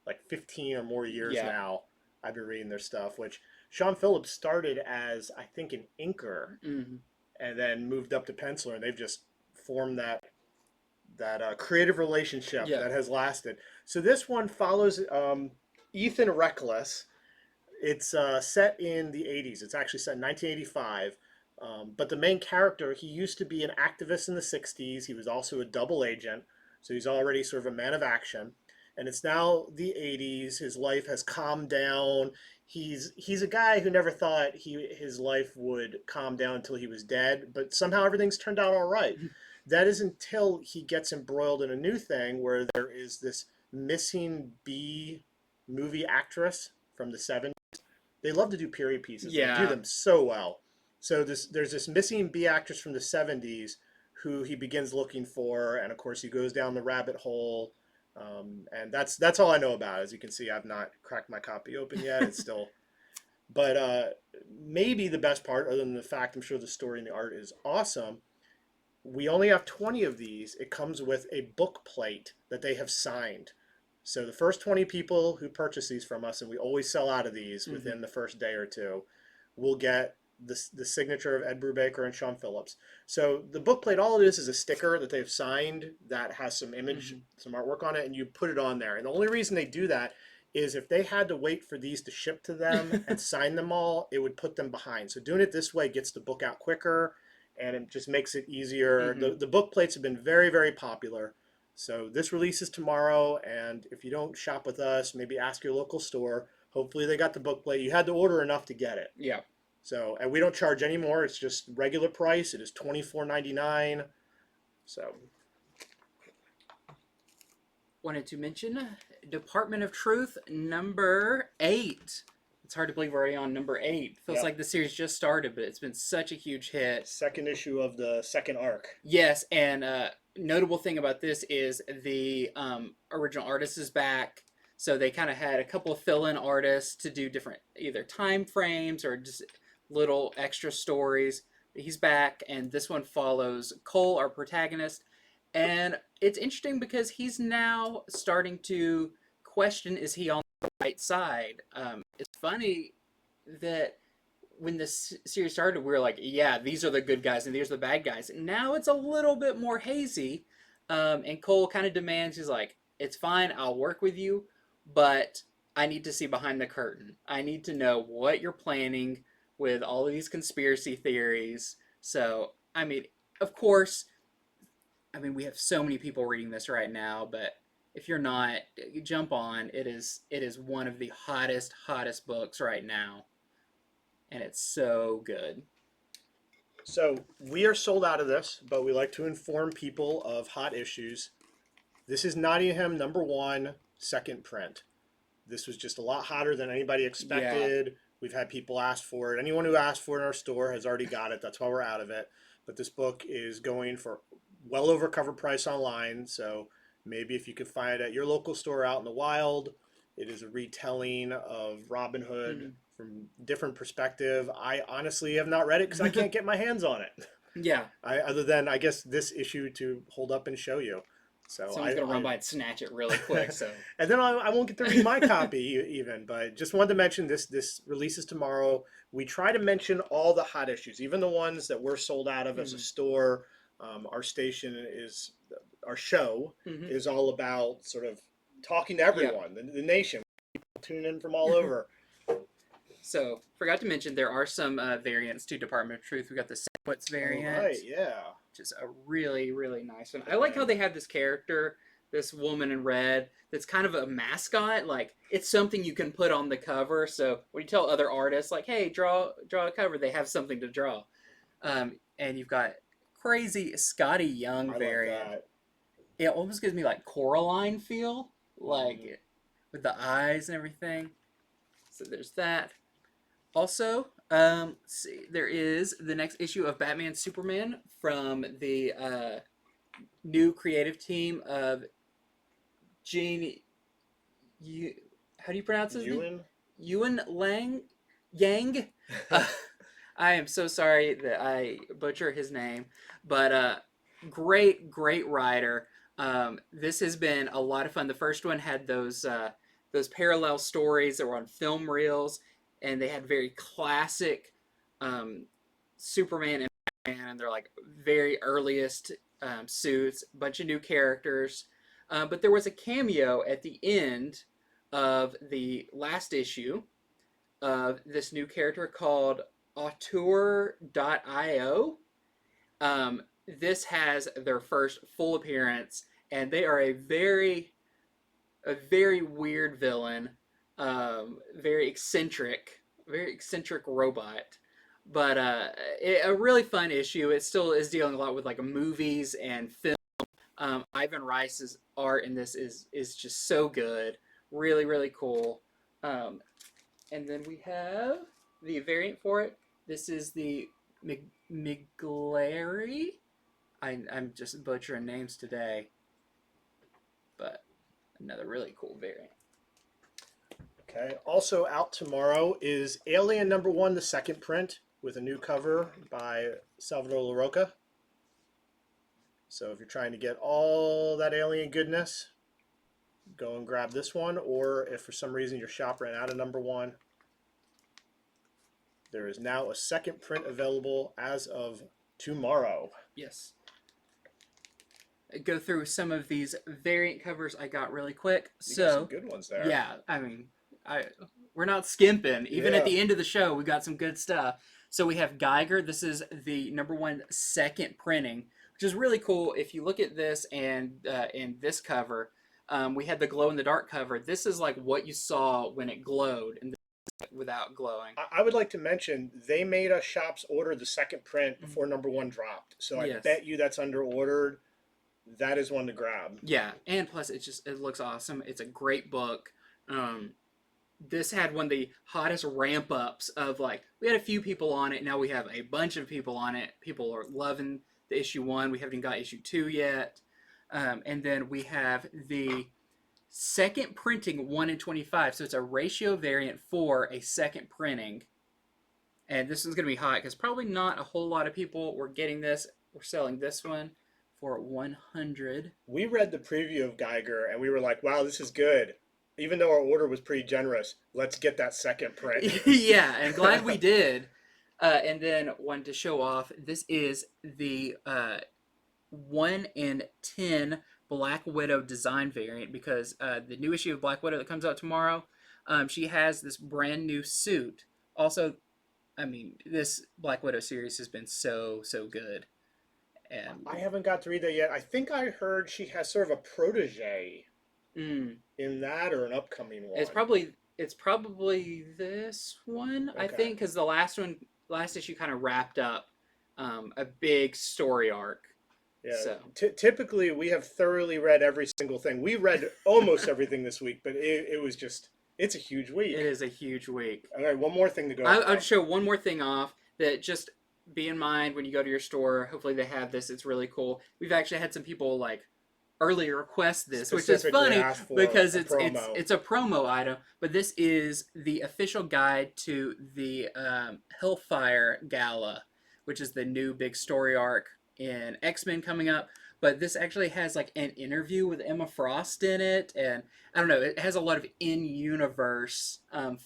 S1: like 15 or more years now. I've been reading their stuff, which Sean Phillips started as, I think, an inker, and then moved up to penciler, and they've just formed that creative relationship that has lasted. So this one follows Ethan Reckless. It's set in the 80s. It's actually set in 1985. But the main character, he used to be an activist in the 60s. He was also a double agent. So he's already sort of a man of action. And it's now the 80s. His life has calmed down. He's a guy who never thought his life would calm down until he was dead. But somehow everything's turned out all right. That is until he gets embroiled in a new thing where there is this missing B movie actress from the 70s. They love to do period pieces. They do them so well. So there's this missing B actress from the 70s who he begins looking for, and of course he goes down the rabbit hole. And that's all I know about. As you can see, I've not cracked my copy open yet. It's still, but maybe the best part, other than the fact I'm sure the story and the art is awesome, we only have 20 of these. It comes with a book plate that they have signed. So the first 20 people who purchase these from us, and we always sell out of these within the first day or two, will get the signature of Ed Brubaker and Sean Phillips. So the book plate, all it is a sticker that they've signed that has some image, some artwork on it, and you put it on there. And the only reason they do that is if they had to wait for these to ship to them and sign them all, it would put them behind. So doing it this way gets the book out quicker, and it just makes it easier. The book plates have been very, very popular. So this releases tomorrow, and if you don't shop with us, maybe ask your local store. Hopefully they got the book plate. You had to order enough to get it.
S2: Yeah.
S1: So, and we don't charge any more. It's just regular price. It is $24.99. So,
S2: wanted to mention Department of Truth number 8. It's hard to believe we're already on number 8. Feels like the series just started, but it's been such a huge hit.
S1: Second issue of the second arc.
S2: Yes, and notable thing about this is the original artist is back. So they kind of had a couple of fill-in artists to do different either time frames or just little extra stories. He's back, and this one follows Cole, our protagonist. And it's interesting because he's now starting to question, is he on the right side? It's funny that when this series started, we were like, yeah, these are the good guys and these are the bad guys. Now it's a little bit more hazy, and Cole kind of demands, he's like, it's fine, I'll work with you, but I need to see behind the curtain. I need to know what you're planning with all of these conspiracy theories. So, I mean, of course, we have so many people reading this right now, but if you're not, jump on. It is one of the hottest books right now. And it's so good.
S1: So we are sold out of this, but we like to inform people of hot issues. This is Nottingham #1, second print. This was just a lot hotter than anybody
S2: Yeah.
S1: expected. We've had people ask for it. Anyone who asked for it in our store has already got it. That's why we're out of it. But this book is going for well over cover price online. So maybe if you could find it at your local store out in the wild, it is a retelling of Robin Hood
S2: Mm.
S1: from different perspective. I honestly have not read it because I can't get my hands on it.
S2: Yeah.
S1: Other than I guess this issue to hold up and show you. So
S2: Someone's gonna run by and snatch it really quick. So.
S1: and then I won't get to read my copy even. But just wanted to mention this releases tomorrow. We try to mention all the hot issues, even the ones that we're sold out of as a store. Our station is our show is all about sort of talking to everyone, the nation. People tune in from all over.
S2: So, forgot to mention there are some variants to Department of Truth. We got the Sequence variant,
S1: Right, yeah.
S2: which is a really, really nice one. I like how they have this character, this woman in red, that's kind of a mascot. Like, it's something you can put on the cover. So, when you tell other artists, like, hey, draw a cover, they have something to draw. And you've got crazy Scotty Young variant.
S1: Like that.
S2: It almost gives me, like, Coraline feel, like, with the eyes and everything. So, there's that. Also, let's see, there is the next issue of Batman Superman from the new creative team of Gene. How do you pronounce his name? Ewan Yang. I am so sorry that I butcher his name, but great writer. This has been a lot of fun. The first one had those parallel stories that were on film reels. And they had very classic Superman and Batman, and they're like very earliest suits, bunch of new characters. But there was a cameo at the end of the last issue of this new character called Auteur.io. This has their first full appearance, and they are a very weird villain. Very eccentric robot, but a really fun issue. It still is dealing a lot with like movies and film. Ivan Rice's art in this is just so good, really cool. And then we have the variant for it. This is the Miglari. I'm just butchering names today, but another really cool variant.
S1: Okay. Also out tomorrow is Alien #1, the second print, with a new cover by Salvador LaRocca. So if you're trying to get all that Alien goodness, go and grab this one. Or if for some reason your shop ran out of #1, there is now a second print available as of tomorrow.
S2: Yes. Go through some of these variant covers I got really quick.
S1: You got some good ones there.
S2: Yeah, I mean, we're not skimping. Even at the end of the show, we got some good stuff. So we have Geiger. This is the #1 second printing, which is really cool. If you look at this and in this cover, we had the glow-in-the-dark cover. This is like what you saw when it glowed and without glowing.
S1: I would like to mention they made us shops order the second print before #1 dropped. So I bet you that's under ordered. That is one to grab.
S2: Yeah, and plus it looks awesome. It's a great book. This had one of the hottest ramp ups of like we had a few people on it. Now we have a bunch of people on it. People are loving the issue 1. We haven't even got issue 2 yet. And then we have the second printing 1 in 25. So it's a ratio variant for a second printing. And this one's going to be hot because probably not a whole lot of people were getting this. We're selling this one for 100.
S1: We read the preview of Geiger and we were like, wow, this is good. Even though our order was pretty generous, let's get that second print.
S2: Yeah, and glad we did. And then one to show off, this is the 1 in 10 Black Widow design variant because the new issue of Black Widow that comes out tomorrow, she has this brand new suit. Also, I mean, this Black Widow series has been so good. And
S1: I haven't got to read that yet. I think I heard she has sort of a protege in that or an upcoming one.
S2: It's probably this one, okay. I think, because the last issue kind of wrapped up a big story arc.
S1: Yeah.
S2: So
S1: Typically, we have thoroughly read every single thing. We read almost everything this week, but it was just, it's a huge week.
S2: it is a huge week.
S1: All right, one more thing to go
S2: I'll show one more thing off that just be in mind when you go to your store. Hopefully they have this. It's really cool. We've actually had some people like early request this, which is funny because it's a promo item. But this is the official guide to the Hellfire Gala, which is the new big story arc in X-Men coming up. But this actually has like an interview with Emma Frost in it, and I don't know, it has a lot of in-universe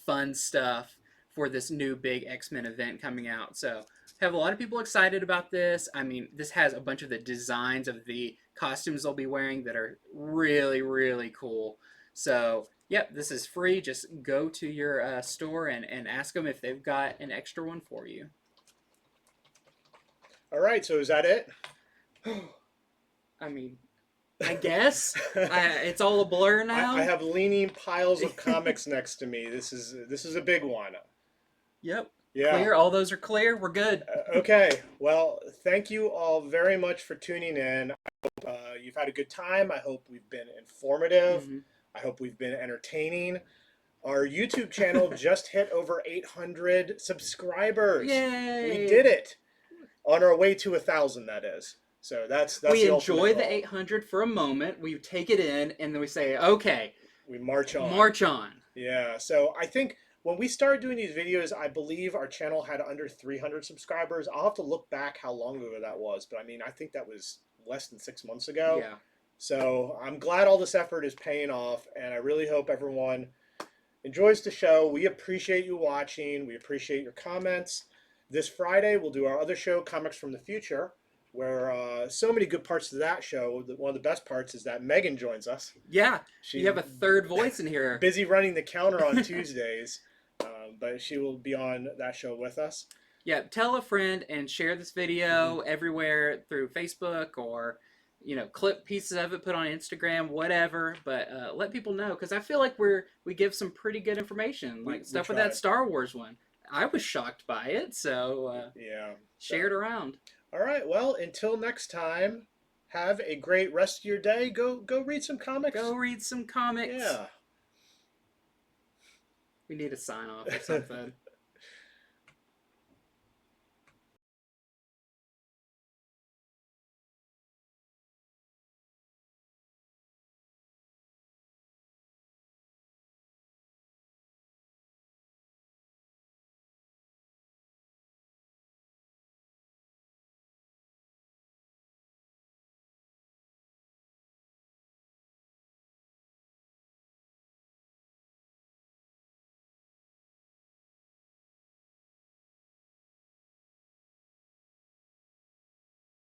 S2: fun stuff for this new big X-Men event coming out. So have a lot of people excited about this. I mean, this has a bunch of the designs of the costumes they'll be wearing that are really, really cool. So, yep, this is free. Just go to your store and ask them if they've got an extra one for you.
S1: All right, so is that it?
S2: I mean, I guess it's all a blur now.
S1: I have leaning piles of comics next to me. This is a big one.
S2: Yep.
S1: Yeah.
S2: Clear. All those are clear. We're good.
S1: Okay. Well, thank you all very much for tuning in. I hope you've had a good time. I hope we've been informative.
S2: Mm-hmm.
S1: I hope we've been entertaining. Our YouTube channel just hit over 800 subscribers.
S2: Yay!
S1: We did it. On our way to 1,000, that is. So that's
S2: we enjoy the 800 for a moment. We take it in, and then we say, okay,
S1: we march on.
S2: March on.
S1: Yeah. So I think when we started doing these videos, I believe our channel had under 300 subscribers. I'll have to look back how long ago that was, but I mean, I think that was less than 6 months ago.
S2: Yeah.
S1: So I'm glad all this effort is paying off, and I really hope everyone enjoys the show. We appreciate you watching. We appreciate your comments. This Friday, we'll do our other show, Comics from the Future, where so many good parts of that show. One of the best parts is that Megan joins us.
S2: Yeah, you have a third voice in here.
S1: Busy running the counter on Tuesdays, but she will be on that show with us.
S2: Yeah, tell a friend and share this video everywhere through Facebook or, clip pieces of it, put on Instagram, whatever. But let people know, because I feel like we give some pretty good information, like stuff with that Star Wars one. I was shocked by it, so
S1: yeah,
S2: share it around.
S1: All right, well, until next time, have a great rest of your day. Go read some comics.
S2: Go read some comics.
S1: Yeah.
S2: We need a sign off or something.